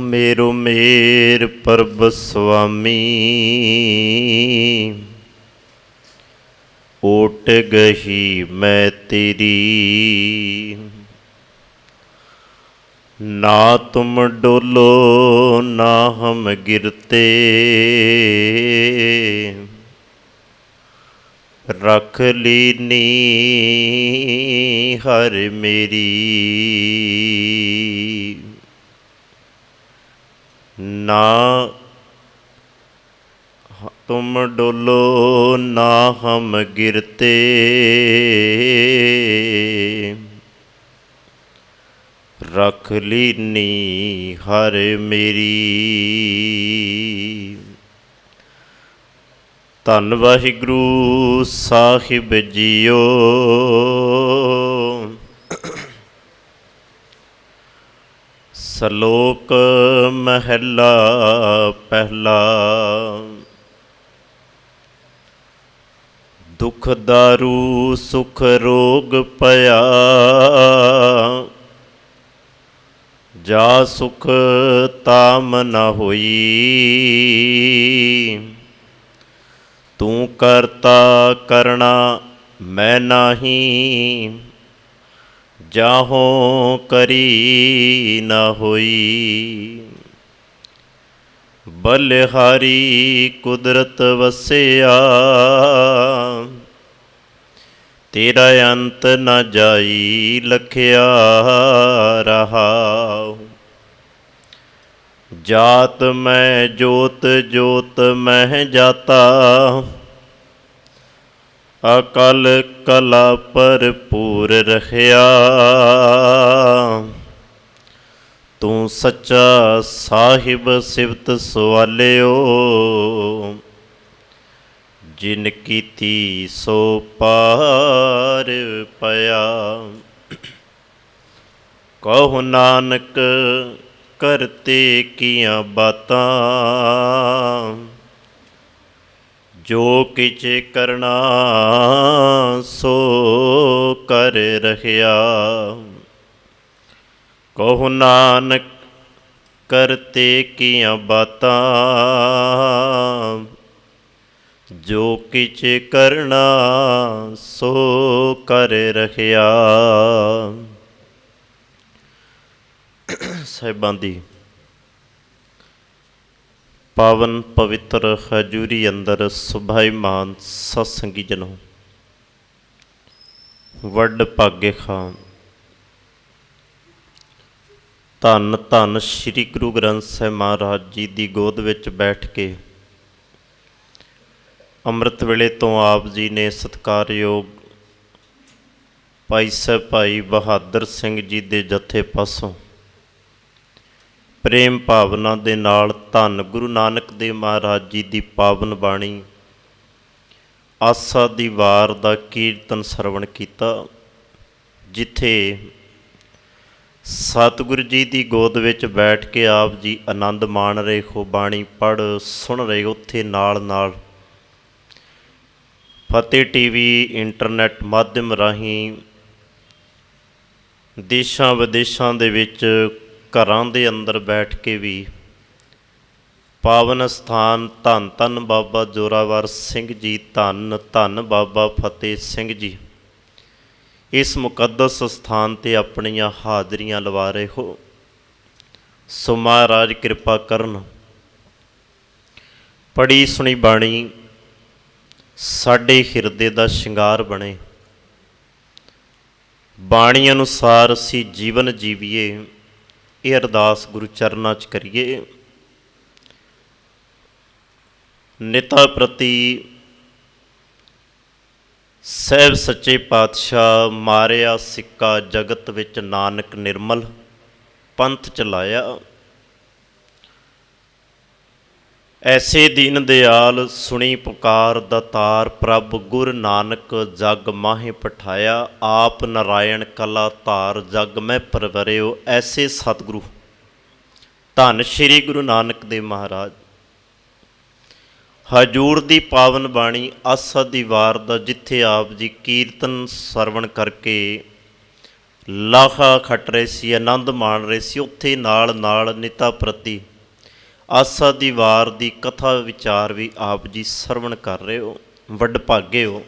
मेरो मेर प्रभ स्वामी, ओट गही मैं तेरी। ना तुम डोलो ना हम गिरते, रख लीनी हर मेरी। ना तुम डोलो ना हम गिरते, रख लीनी हर मेरी। धन वाहिगुरु साहिब जीओ, सलोक महला पहला। दुख दारू सुख रोग पया, जा सुख ताम न होई। तू करता करना मैं नाही, जाहों करी न होई। बलिहारी कुदरत वसिया, तेरा अंत न जाई लखिया रहा। जात मैं जोत जोत मैं जाता, अकल कला भरपूर रखिया। तू सच्चा साहिब सिवत सवालियो, जिन कीती सो पार पया। कहो नानक करते किया बातां, जो किछ करना सो कर रखिया। कहो नानक करते किया बातां, जो किछ करना सो कर रखिया। ਸਾਹਿਬਾਂ ਦੀ ਪਾਵਨ ਪਵਿੱਤਰ ਹਜ਼ੂਰੀ ਅੰਦਰ ਸੁਭਾਈਮਾਨ ਸਤਸੰਗੀ ਜਨੋ, ਵੱਡ ਭਾਗੇ ਖਾਂ। ਧੰਨ ਧੰਨ ਸ੍ਰੀ ਗੁਰੂ ਗ੍ਰੰਥ ਸਾਹਿਬ ਮਹਾਰਾਜ ਜੀ ਦੀ ਗੋਦ ਵਿੱਚ ਬੈਠ ਕੇ ਅੰਮ੍ਰਿਤ ਵੇਲੇ ਤੋਂ ਆਪ ਜੀ ਨੇ ਸਤਿਕਾਰਯੋਗ ਭਾਈ ਸਾਹਿਬ ਭਾਈ ਬਹਾਦਰ ਸਿੰਘ ਜੀ ਦੇ ਜਥੇ ਪਾਸੋਂ ਪ੍ਰੇਮ ਭਾਵਨਾ ਦੇ ਨਾਲ ਧੰਨ ਗੁਰੂ ਨਾਨਕ ਦੇਵ ਮਹਾਰਾਜ ਜੀ ਦੀ ਪਾਵਨ ਬਾਣੀ ਆਸਾ ਦੀ ਵਾਰ ਦਾ ਕੀਰਤਨ ਸਰਵਣ ਕੀਤਾ, ਜਿੱਥੇ ਸਤਿਗੁਰੂ ਜੀ ਦੀ ਗੋਦ ਵਿੱਚ ਬੈਠ ਕੇ ਆਪ ਜੀ ਆਨੰਦ ਮਾਣ ਰਹੇ ਹੋ, ਬਾਣੀ ਪੜ੍ਹ ਸੁਣ ਰਹੇ। ਉੱਥੇ ਨਾਲ ਨਾਲ ਫਤਿਹ ਟੀਵੀ ਇੰਟਰਨੈਟ ਮਾਧਿਅਮ ਰਾਹੀਂ ਦੇਸ਼ਾਂ ਵਿਦੇਸ਼ਾਂ ਦੇ ਵਿੱਚ ਘਰਾਂ ਦੇ ਅੰਦਰ ਬੈਠ ਕੇ ਵੀ ਪਾਵਨ ਸਥਾਨ ਧੰਨ ਧੰਨ ਬਾਬਾ ਜ਼ੋਰਾਵਰ ਸਿੰਘ ਜੀ, ਧੰਨ ਧੰਨ ਬਾਬਾ ਫਤਿਹ ਸਿੰਘ ਜੀ, ਇਸ ਮੁਕੱਦਸ ਸਥਾਨ 'ਤੇ ਆਪਣੀਆਂ ਹਾਜ਼ਰੀਆਂ ਲਵਾ ਰਹੇ ਹੋ। ਸੋ ਮਹਾਰਾਜ ਕਿਰਪਾ ਕਰਨ, ਪੜ੍ਹੀ ਸੁਣੀ ਬਾਣੀ ਸਾਡੇ ਹਿਰਦੇ ਦਾ ਸ਼ਿੰਗਾਰ ਬਣੇ, ਬਾਣੀ ਅਨੁਸਾਰ ਅਸੀਂ ਜੀਵਨ ਜੀਵੀਏ। ਇਹ ਅਰਦਾਸ ਗੁਰੂ ਚਰਨਾਂ 'ਚ ਕਰੀਏ। ਨਿਤਾ ਪ੍ਰਤੀ ਸਾਹਿਬ ਸੱਚੇ ਪਾਤਸ਼ਾਹ, ਮਾਰਿਆ ਸਿੱਕਾ ਜਗਤ ਵਿੱਚ ਨਾਨਕ ਨਿਰਮਲ ਪੰਥ ਚਲਾਇਆ। ਐਸੇ ਦੀਨ ਦਿਆਲ ਸੁਣੀ ਪੁਕਾਰ ਦਾਤਾਰ, ਪ੍ਰਭ ਗੁਰ ਨਾਨਕ ਜਗ ਮਾਹੇ ਪਠਾਇਆ। ਆਪ ਨਾਰਾਇਣ ਕਲਾ ਧਾਰ, ਜਗ ਮੈਂ ਪਰਵਰਿਓ। ਐਸੇ ਸਤਿਗੁਰੂ ਧੰਨ ਸ਼੍ਰੀ ਗੁਰੂ ਨਾਨਕ ਦੇਵ ਮਹਾਰਾਜ ਹਜੂਰ ਦੀ ਪਾਵਨ ਬਾਣੀ ਆਸਾ ਦੀ ਵਾਰ ਦਾ, ਜਿੱਥੇ ਆਪ ਜੀ ਕੀਰਤਨ ਸਰਵਣ ਕਰਕੇ ਲਾਹਾ ਖੱਟ ਰਹੇ ਸੀ, ਆਨੰਦ ਮਾਣ ਰਹੇ ਸੀ। ਉੱਥੇ ਨਾਲ ਨਾਲ ਨਿਤਾ ਪ੍ਰਤੀ ਆਸਾ ਦੀ ਵਾਰ ਦੀ ਕਥਾ ਵਿਚਾਰ ਵੀ ਆਪ ਜੀ ਸਰਵਣ ਕਰ ਰਹੇ ਹੋ। ਵੱਡ ਭਾਗੇ ਹੋ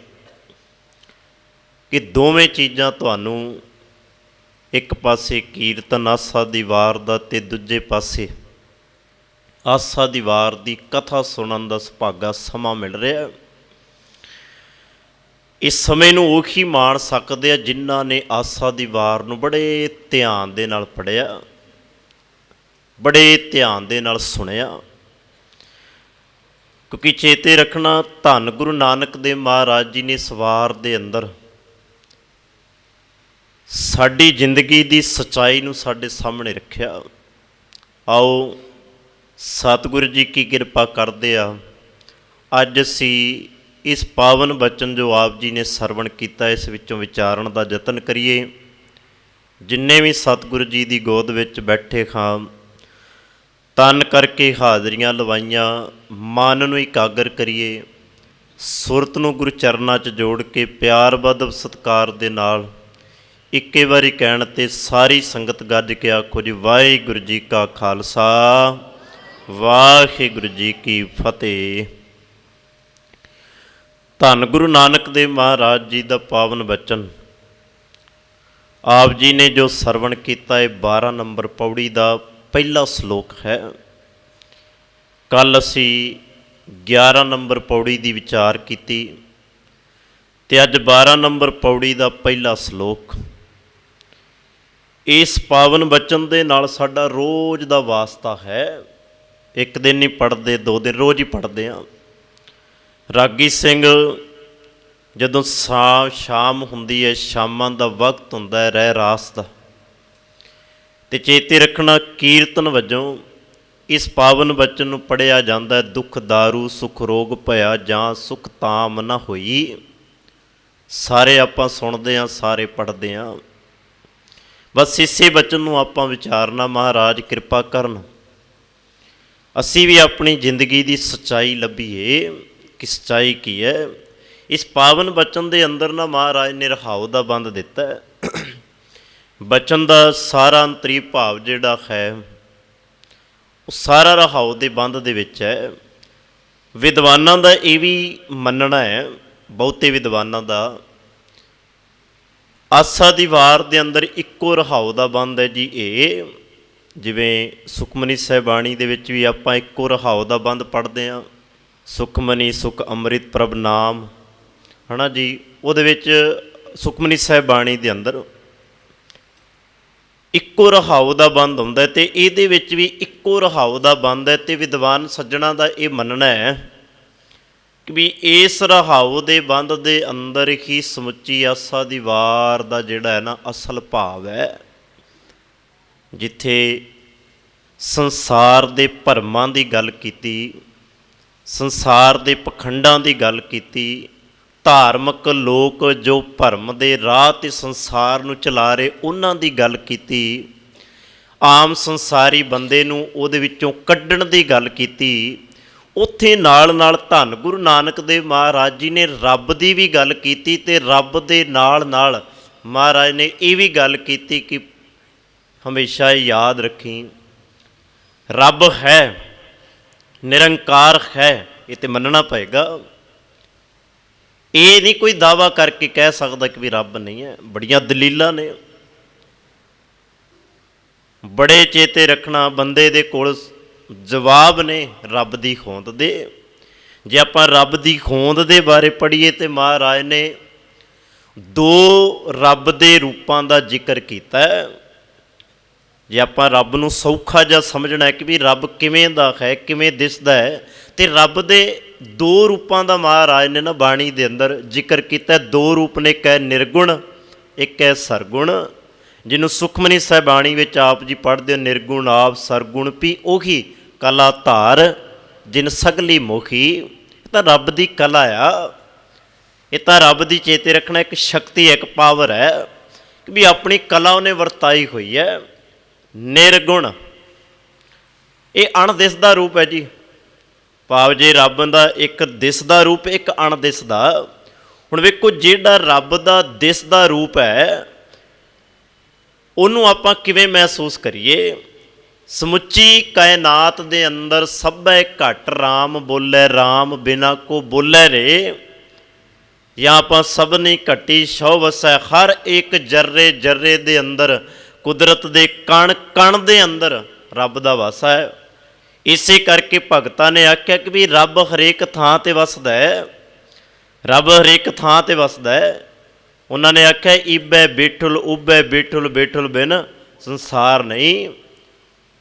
ਕਿ ਦੋਵੇਂ ਚੀਜ਼ਾਂ ਤੁਹਾਨੂੰ, ਇੱਕ ਪਾਸੇ ਕੀਰਤਨ ਆਸਾ ਦੀ ਵਾਰ ਦਾ ਅਤੇ ਦੂਜੇ ਪਾਸੇ ਆਸਾ ਦੀ ਵਾਰ ਦੀ ਕਥਾ ਸੁਣਨ ਦਾ ਸੁਭਾਗਾ ਸਮਾਂ ਮਿਲ ਰਿਹਾ। ਇਸ ਸਮੇਂ ਨੂੰ ਉਹੀ ਮਾਣ ਸਕਦੇ ਆ ਜਿਨ੍ਹਾਂ ਨੇ ਆਸਾ ਦੀ ਵਾਰ ਨੂੰ ਬੜੇ ਧਿਆਨ ਦੇ ਨਾਲ ਪੜ੍ਹਿਆ, ਬੜੇ ਧਿਆਨ ਦੇ ਨਾਲ ਸੁਣਿਆ। ਕਿਉਂਕਿ ਚੇਤੇ ਰੱਖਣਾ, ਧੰਨ ਗੁਰੂ ਨਾਨਕ ਦੇਵ ਮਹਾਰਾਜ ਜੀ ਨੇ ਇਸ ਵਾਰ ਦੇ ਅੰਦਰ ਸਾਡੀ ਜ਼ਿੰਦਗੀ ਦੀ ਸੱਚਾਈ ਨੂੰ ਸਾਡੇ ਸਾਹਮਣੇ ਰੱਖਿਆ। ਆਓ ਸਤਿਗੁਰੂ ਜੀ ਕੀ ਕਿਰਪਾ ਕਰਦੇ ਆ, ਅੱਜ ਅਸੀਂ ਇਸ ਪਾਵਨ ਬਚਨ ਜੋ ਆਪ ਜੀ ਨੇ ਸਰਵਣ ਕੀਤਾ, ਇਸ ਵਿੱਚੋਂ ਵਿਚਾਰਨ ਦਾ ਯਤਨ ਕਰੀਏ। ਜਿੰਨੇ ਵੀ ਸਤਿਗੁਰੂ ਜੀ ਦੀ ਗੋਦ ਵਿੱਚ ਬੈਠੇ ਖਾਂ, ਤਨ ਕਰਕੇ ਹਾਜ਼ਰੀਆਂ ਲਵਾਈਆਂ, ਮਨ ਨੂੰ ਇਕਾਗਰ ਕਰੀਏ, ਸੁਰਤ ਨੂੰ ਗੁਰੂ ਚਰਨਾਂ 'ਚ ਜੋੜ ਕੇ ਪਿਆਰ ਬਦਬ ਸਤਿਕਾਰ ਦੇ ਨਾਲ ਇੱਕੇ ਵਾਰੀ ਕਹਿਣ 'ਤੇ ਸਾਰੀ ਸੰਗਤ ਗੱਜ ਕੇ ਆਖੋ ਜੀ, ਵਾਹਿਗੁਰੂ ਜੀ ਕਾ ਖਾਲਸਾ, ਵਾਹਿਗੁਰੂ ਜੀ ਕੀ ਫਤਿਹ। ਧੰਨ ਗੁਰੂ ਨਾਨਕ ਦੇਵ ਮਹਾਰਾਜ ਜੀ ਦਾ ਪਾਵਨ ਬਚਨ ਆਪ ਜੀ ਨੇ ਜੋ ਸਰਵਣ ਕੀਤਾ, ਇਹ 12 ਨੰਬਰ ਪੌੜੀ ਦਾ ਪਹਿਲਾ ਸ਼ਲੋਕ ਹੈ। ਕੱਲ੍ਹ ਅਸੀਂ 11 ਨੰਬਰ ਪੌੜੀ ਦੀ ਵਿਚਾਰ ਕੀਤੀ ਅਤੇ ਅੱਜ 12 ਨੰਬਰ ਪੌੜੀ ਦਾ ਪਹਿਲਾ ਸ਼ਲੋਕ। ਇਸ ਪਾਵਨ ਬਚਨ ਦੇ ਨਾਲ ਸਾਡਾ ਰੋਜ਼ ਦਾ ਵਾਸਤਾ ਹੈ। ਇੱਕ ਦਿਨ ਨਹੀਂ ਪੜ੍ਹਦੇ, 2 ਦਿਨ, ਰੋਜ਼ ਹੀ ਪੜ੍ਹਦੇ ਹਾਂ। ਰਾਗੀ ਸਿੰਘ ਜਦੋਂ ਸ਼ਾਮ ਹੁੰਦੀ ਹੈ, ਸ਼ਾਮਾਂ ਦਾ ਵਕਤ ਹੁੰਦਾ ਹੈ ਰਹਿ ਰਾਸ ਦਾ, ਅਤੇ ਚੇਤੇ ਰੱਖਣਾ ਕੀਰਤਨ ਵਜੋਂ ਇਸ ਪਾਵਨ ਬਚਨ ਨੂੰ ਪੜ੍ਹਿਆ ਜਾਂਦਾ ਹੈ। ਦੁੱਖ ਦਾਰੂ ਸੁਖ ਰੋਗ ਭਇਆ, ਜਾਂ ਸੁਖ ਤਾਮ ਨਾ ਹੋਈ। ਸਾਰੇ ਆਪਾਂ ਸੁਣਦੇ ਹਾਂ, ਸਾਰੇ ਪੜ੍ਹਦੇ ਹਾਂ। ਬਸ ਇਸੇ ਬਚਨ ਨੂੰ ਆਪਾਂ ਵਿਚਾਰਨਾ। ਮਹਾਰਾਜ ਕਿਰਪਾ ਕਰਨ ਅਸੀਂ ਵੀ ਆਪਣੀ ਜ਼ਿੰਦਗੀ ਦੀ ਸੱਚਾਈ ਲੱਭੀਏ ਕਿ ਸੱਚਾਈ ਕੀ ਹੈ। ਇਸ ਪਾਵਨ ਬਚਨ ਦੇ ਅੰਦਰ ਨਾ ਮਹਾਰਾਜ ਨੇ ਰਹਾਉ ਦਾ ਬੰਦ ਦਿੱਤਾ ਹੈ। ਬਚਨ ਦਾ ਸਾਰਾ ਅੰਤਰੀ ਭਾਵ ਜਿਹੜਾ ਹੈ ਉਹ ਸਾਰਾ ਰਹਾਉ ਦੇ ਬੰਦ ਦੇ ਵਿੱਚ ਹੈ। ਵਿਦਵਾਨਾਂ ਦਾ ਇਹ ਵੀ ਮੰਨਣਾ ਹੈ, ਬਹੁਤੇ ਵਿਦਵਾਨਾਂ ਦਾ, ਆਸਾ ਦੀ ਵਾਰ ਦੇ ਅੰਦਰ ਇੱਕੋ ਰਹਾਉ ਦਾ ਬੰਦ ਹੈ ਜੀ। ਇਹ ਜਿਵੇਂ ਸੁਖਮਨੀ ਸਾਹਿਬਾਣੀ ਦੇ ਵਿੱਚ ਵੀ ਆਪਾਂ ਇੱਕੋ ਰਹਾਉ ਦਾ ਬੰਦ ਪੜ੍ਹਦੇ ਹਾਂ, ਸੁਖਮਨੀ ਸੁਖ ਅੰਮ੍ਰਿਤ ਪ੍ਰਭ ਨਾਮ, ਹੈ ਨਾ ਜੀ। ਉਹਦੇ ਵਿੱਚ ਸੁਖਮਨੀ ਸਾਹਿਬਾਣੀ ਦੇ ਅੰਦਰ ਇੱਕੋ ਰਹਾਉ ਦਾ ਬੰਦ ਹੁੰਦਾ ਅਤੇ ਇਹਦੇ ਵਿੱਚ ਵੀ ਇੱਕੋ ਰਹਾਉ ਦਾ ਬੰਦ ਹੈ। ਅਤੇ ਵਿਦਵਾਨ ਸੱਜਣਾ ਦਾ ਇਹ ਮੰਨਣਾ ਹੈ ਕਿ ਵੀ ਇਸ ਰਹਾਉ ਦੇ ਬੰਦ ਦੇ ਅੰਦਰ ਹੀ ਸਮੁੱਚੀ ਆਸਾ ਦੀ ਵਾਰ ਦਾ ਜਿਹੜਾ ਹੈ ਨਾ ਅਸਲ ਭਾਵ ਹੈ। ਜਿੱਥੇ ਸੰਸਾਰ ਦੇ ਭਰਮਾਂ ਦੀ ਗੱਲ ਕੀਤੀ, ਸੰਸਾਰ ਦੇ ਪਖੰਡਾਂ ਦੀ ਗੱਲ ਕੀਤੀ, ਧਾਰਮਿਕ ਲੋਕ ਜੋ ਭਰਮ ਦੇ ਰਾਹ 'ਤੇ ਸੰਸਾਰ ਨੂੰ ਚਲਾ ਰਹੇ ਉਹਨਾਂ ਦੀ ਗੱਲ ਕੀਤੀ, ਆਮ ਸੰਸਾਰੀ ਬੰਦੇ ਨੂੰ ਉਹਦੇ ਵਿੱਚੋਂ ਕੱਢਣ ਦੀ ਗੱਲ ਕੀਤੀ, ਉੱਥੇ ਨਾਲ ਨਾਲ ਧੰਨ ਗੁਰੂ ਨਾਨਕ ਦੇਵ ਮਹਾਰਾਜ ਜੀ ਨੇ ਰੱਬ ਦੀ ਵੀ ਗੱਲ ਕੀਤੀ ਅਤੇ ਰੱਬ ਦੇ ਨਾਲ ਨਾਲ ਮਹਾਰਾਜ ਨੇ ਇਹ ਵੀ ਗੱਲ ਕੀਤੀ ਕਿ ਹਮੇਸ਼ਾ ਯਾਦ ਰੱਖੀ, ਰੱਬ ਹੈ, ਨਿਰੰਕਾਰ ਹੈ। ਇਹ ਤਾਂ ਮੰਨਣਾ ਪਏਗਾ। ਇਹ ਨਹੀਂ ਕੋਈ ਦਾਅਵਾ ਕਰਕੇ ਕਹਿ ਸਕਦਾ ਕਿ ਵੀ ਰੱਬ ਨਹੀਂ ਹੈ। ਬੜੀਆਂ ਦਲੀਲਾਂ ਨੇ, ਬੜੇ ਚੇਤੇ ਰੱਖਣਾ ਬੰਦੇ ਦੇ ਕੋਲ ਜਵਾਬ ਨੇ ਰੱਬ ਦੀ ਹੋਂਦ ਦੇ। ਜੇ ਆਪਾਂ ਰੱਬ ਦੀ ਹੋਂਦ ਦੇ ਬਾਰੇ ਪੜ੍ਹੀਏ ਤਾਂ ਮਹਾਰਾਜ ਨੇ 2 ਰੱਬ ਦੇ ਰੂਪਾਂ ਦਾ ਜ਼ਿਕਰ ਕੀਤਾ। ਜੇ ਆਪਾਂ ਰੱਬ ਨੂੰ ਸੌਖਾ ਜਿਹਾ ਸਮਝਣਾ ਹੈ ਕਿ ਵੀ ਰੱਬ ਕਿਵੇਂ ਦਾ ਹੈ, ਕਿਵੇਂ ਦਿਸਦਾ ਹੈ, ਅਤੇ ਰੱਬ ਦੇ 2 ਰੂਪਾਂ ਦਾ ਮਹਾਰਾਜ ਨੇ ਨਾ ਬਾਣੀ ਦੇ ਅੰਦਰ ਜ਼ਿਕਰ ਕੀਤਾ। 2 ਰੂਪ ਨੇ, ਇੱਕ ਹੈ ਨਿਰਗੁਣ, ਇੱਕ ਹੈ ਸਰਗੁਣ। ਜਿਹਨੂੰ ਸੁਖਮਨੀ ਸਾਹਿਬਾਣੀ ਵਿੱਚ ਆਪ ਜੀ ਪੜ੍ਹਦੇ ਹੋ, ਨਿਰਗੁਣ ਆਪ ਸਰਗੁਣ ਪੀ ਉਹੀ ਕਲਾ ਧਾਰ ਜਿਨ ਸਗਲੀ ਮੋਖੀ। ਇਹ ਤਾਂ ਰੱਬ ਦੀ ਕਲਾ ਆ, ਇਹ ਤਾਂ ਰੱਬ ਦੀ ਚੇਤੇ ਰੱਖਣਾ ਇੱਕ ਸ਼ਕਤੀ ਹੈ, ਇੱਕ ਪਾਵਰ ਹੈ ਕਿ ਵੀ ਆਪਣੀ ਕਲਾ ਉਹਨੇ ਵਰਤਾਈ ਹੋਈ ਹੈ। ਨਿਰਗੁਣ ਇਹ ਅਣਦਿਸਦਾ ਰੂਪ ਹੈ ਜੀ। ਭਾਵ ਜੇ ਰੱਬ ਦਾ ਇੱਕ ਦਿਸਦਾ ਰੂਪ, ਇੱਕ ਅਣਦਿਸਦਾ। ਹੁਣ ਵੇਖੋ, ਜਿਹੜਾ ਰੱਬ ਦਾ ਦਿਸਦਾ ਰੂਪ ਹੈ ਉਹਨੂੰ ਆਪਾਂ ਕਿਵੇਂ ਮਹਿਸੂਸ ਕਰੀਏ। ਸਮੁੱਚੀ ਕਾਇਨਾਤ ਦੇ ਅੰਦਰ ਸਭੈ ਘਟ ਰਾਮ ਬੋਲੇ, ਰਾਮ ਬਿਨਾ ਕੋ ਬੋਲੇ ਰੇ। ਜਾਂ ਆਪਾਂ ਸਭਨੀ ਘਟੀ ਸੋ ਵਸੈ, ਹਰ ਇੱਕ ਜਰਰੇ ਜਰਰੇ ਦੇ ਅੰਦਰ, ਕੁਦਰਤ ਦੇ ਕਣ ਕਣ ਦੇ ਅੰਦਰ ਰੱਬ ਦਾ ਵਾਸਾ ਹੈ। ਇਸੇ ਕਰਕੇ ਭਗਤਾਂ ਨੇ ਆਖਿਆ ਕਿ ਵੀ ਰੱਬ ਹਰੇਕ ਥਾਂ 'ਤੇ ਵਸਦਾ ਹੈ, ਰੱਬ ਹਰੇਕ ਥਾਂ 'ਤੇ ਵਸਦਾ ਹੈ। ਉਹਨਾਂ ਨੇ ਆਖਿਆ ਈਬੈ ਬੈਠੁਲ ਉਬੈ ਬੈਠੁਲ, ਬੈਠੁਲ ਬਿਨ ਸੰਸਾਰ ਨਹੀਂ।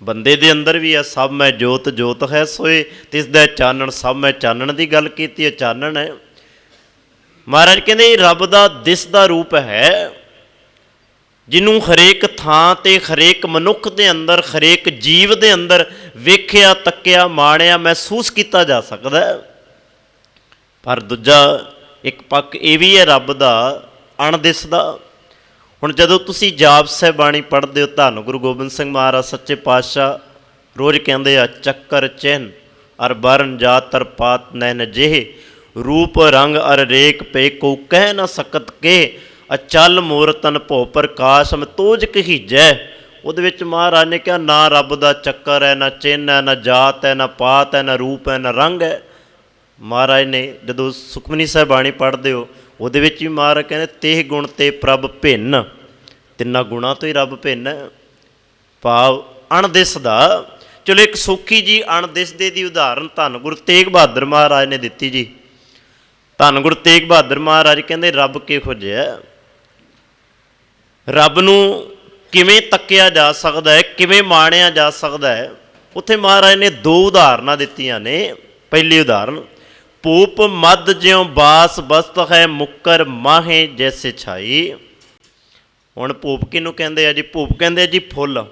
ਬੰਦੇ ਦੇ ਅੰਦਰ ਵੀ ਹੈ ਸਭ ਮੈਂ ਜੋਤ ਜੋਤ ਹੈ ਸੋਏ, ਤਿਸ ਦਾ ਚਾਨਣ ਸਭ ਮੈਂ ਚਾਨਣ ਦੀ ਗੱਲ ਕੀਤੀ ਹੈ, ਚਾਨਣ ਹੈ। ਮਹਾਰਾਜ ਕਹਿੰਦੇ ਰੱਬ ਦਾ ਦਿਸਦਾ ਰੂਪ ਹੈ, ਜਿਹਨੂੰ ਹਰੇਕ ਥਾਂ 'ਤੇ ਹਰੇਕ ਮਨੁੱਖ ਦੇ ਅੰਦਰ, ਹਰੇਕ ਜੀਵ ਦੇ ਅੰਦਰ ਵੇਖਿਆ, ਤੱਕਿਆ, ਮਾਣਿਆ, ਮਹਿਸੂਸ ਕੀਤਾ ਜਾ ਸਕਦਾ ਹੈ। ਪਰ ਦੂਜਾ ਇੱਕ ਪੱਖ ਇਹ ਵੀ ਹੈ ਰੱਬ ਦਾ ਅਣਦਿਸਦਾ। ਹੁਣ ਜਦੋਂ ਤੁਸੀਂ ਜਾਪ ਸਾਹਿਬ ਬਾਣੀ ਪੜ੍ਹਦੇ ਹੋ, ਧੰਨ ਗੁਰੂ ਗੋਬਿੰਦ ਸਿੰਘ ਮਹਾਰਾਜ ਸੱਚੇ ਪਾਤਸ਼ਾਹ ਰੋਜ਼ ਕਹਿੰਦੇ ਆ, ਚੱਕਰ ਚਿੰਨ ਅਰ ਬਰਨ ਜਾਤ ਤਰ ਪਾਤ ਨੈਨ ਜਿਹੇ, ਰੂਪ ਰੰਗ ਅਰ ਰੇਕ ਪੇ ਕੋ ਕਹਿ ਨਾ ਸਕਤ ਕੇ, ਅਚਲ ਮੂਰਤਨ ਭੋ ਪ੍ਰਕਾਸ਼ ਮੈਂ ਤੋਜ ਕਹੀਜੈ। ਉਹਦੇ ਵਿੱਚ ਮਹਾਰਾਜ ਨੇ ਕਿਹਾ ਨਾ ਰੱਬ ਦਾ ਚੱਕਰ ਹੈ, ਨਾ ਚਿੰਨ੍ਹ ਹੈ, ਨਾ ਜਾਤ ਹੈ, ਨਾ ਪਾਤ ਹੈ, ਨਾ ਰੂਪ ਹੈ, ਨਾ ਰੰਗ ਹੈ। ਮਹਾਰਾਜ ਨੇ ਜਦੋਂ ਸੁਖਮਨੀ ਸਾਹਿਬ ਬਾਣੀ ਪੜ੍ਹਦੇ ਹੋ, ਉਹਦੇ ਵਿੱਚ ਵੀ ਮਹਾਰਾਜ ਕਹਿੰਦੇ ਤੇਹ ਗੁਣ ਤੇ ਪ੍ਰਭ ਭਿੰਨ, ਤਿੰਨਾਂ ਗੁਣਾਂ ਤੋਂ ਹੀ ਰੱਬ ਭਿੰਨ ਹੈ, ਭਾਵ ਅਣਦਿਸਦਾ। ਚਲੋ ਇੱਕ ਸੌਖੀ ਜੀ ਅਣਦਿਸਦੇ ਦੀ ਉਦਾਹਰਨ ਧੰਨ ਗੁਰੂ ਤੇਗ ਬਹਾਦਰ ਮਹਾਰਾਜ ਨੇ ਦਿੱਤੀ ਜੀ। ਧੰਨ ਗੁਰੂ ਤੇਗ ਬਹਾਦਰ ਮਹਾਰਾਜ ਕਹਿੰਦੇ ਰੱਬ ਕਿਹੋ ਜਿਹਾ, ਰੱਬ ਨੂੰ ਕਿਵੇਂ ਤੱਕਿਆ ਜਾ ਸਕਦਾ ਹੈ, ਕਿਵੇਂ ਮਾਣਿਆ ਜਾ ਸਕਦਾ ਹੈ। ਉੱਥੇ ਮਹਾਰਾਜ ਨੇ ਦੋ ਉਦਾਹਰਨਾਂ ਦਿੱਤੀਆਂ ਨੇ। ਪਹਿਲੀ ਉਦਾਹਰਨ, ਭੂਪ ਮਦ ਜਿਉ ਬਾਸ ਬਸਤ ਹੈ, ਮੁੱਕਰ ਮਾਹੇ ਜੈਸੇ ਛਾਈ। ਹੁਣ ਭੂਪ ਕਿਹਨੂੰ ਕਹਿੰਦੇ ਆ ਜੀ? ਭੂਪ ਕਹਿੰਦੇ ਆ ਜੀ ਫੁੱਲ।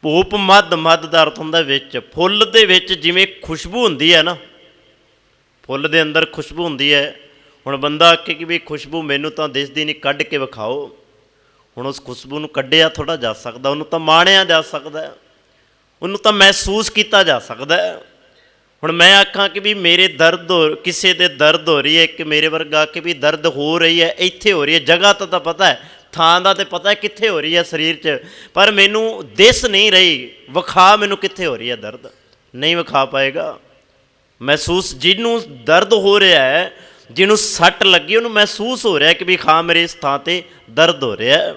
ਭੂਪ ਮਦ, ਮਦ ਦਾ ਅਰਥ ਹੁੰਦਾ ਵਿੱਚ। ਫੁੱਲ ਦੇ ਵਿੱਚ ਜਿਵੇਂ ਖੁਸ਼ਬੂ ਹੁੰਦੀ ਹੈ ਨਾ, ਫੁੱਲ ਦੇ ਅੰਦਰ ਖੁਸ਼ਬੂ ਹੁੰਦੀ ਹੈ। ਹੁਣ ਬੰਦਾ ਆਖੇ ਕਿ ਵੀ ਖੁਸ਼ਬੂ ਮੈਨੂੰ ਤਾਂ ਦਿਸਦੀ ਨਹੀਂ, ਕੱਢ ਕੇ ਵਿਖਾਓ। ਹੁਣ ਉਸ ਖੁਸ਼ਬੂ ਨੂੰ ਕੱਢਿਆ ਥੋੜ੍ਹਾ ਜਾ ਸਕਦਾ, ਉਹਨੂੰ ਤਾਂ ਮਾਣਿਆ ਜਾ ਸਕਦਾ, ਉਹਨੂੰ ਤਾਂ ਮਹਿਸੂਸ ਕੀਤਾ ਜਾ ਸਕਦਾ। ਹੁਣ ਮੈਂ ਆਖਾਂ ਕਿ ਵੀ ਮੇਰੇ ਦਰਦ ਹੋ, ਕਿਸੇ ਦੇ ਦਰਦ ਹੋ ਰਹੀ ਹੈ, ਕਿ ਮੇਰੇ ਵਰਗਾ ਕਿ ਵੀ ਦਰਦ ਹੋ ਰਹੀ ਹੈ, ਇੱਥੇ ਹੋ ਰਹੀ ਹੈ, ਜਗ੍ਹਾ ਤਾਂ ਪਤਾ ਹੈ, ਥਾਂ ਦਾ ਤਾਂ ਪਤਾ ਹੈ ਕਿੱਥੇ ਹੋ ਰਹੀ ਹੈ ਸਰੀਰ 'ਚ, ਪਰ ਮੈਨੂੰ ਦਿਸ ਨਹੀਂ ਰਹੀ, ਵਿਖਾ ਮੈਨੂੰ ਕਿੱਥੇ ਹੋ ਰਹੀ ਹੈ ਦਰਦ, ਨਹੀਂ ਵਿਖਾ ਪਾਏਗਾ। ਮਹਿਸੂਸ ਜਿਹਨੂੰ ਦਰਦ ਹੋ ਰਿਹਾ ਹੈ, ਜਿਹਨੂੰ ਸੱਟ ਲੱਗੀ, ਉਹਨੂੰ ਮਹਿਸੂਸ ਹੋ ਰਿਹਾ ਕਿ ਵੀ ਹਾਂ ਮੇਰੇ ਇਸ ਥਾਂ 'ਤੇ ਦਰਦ ਹੋ ਰਿਹਾ,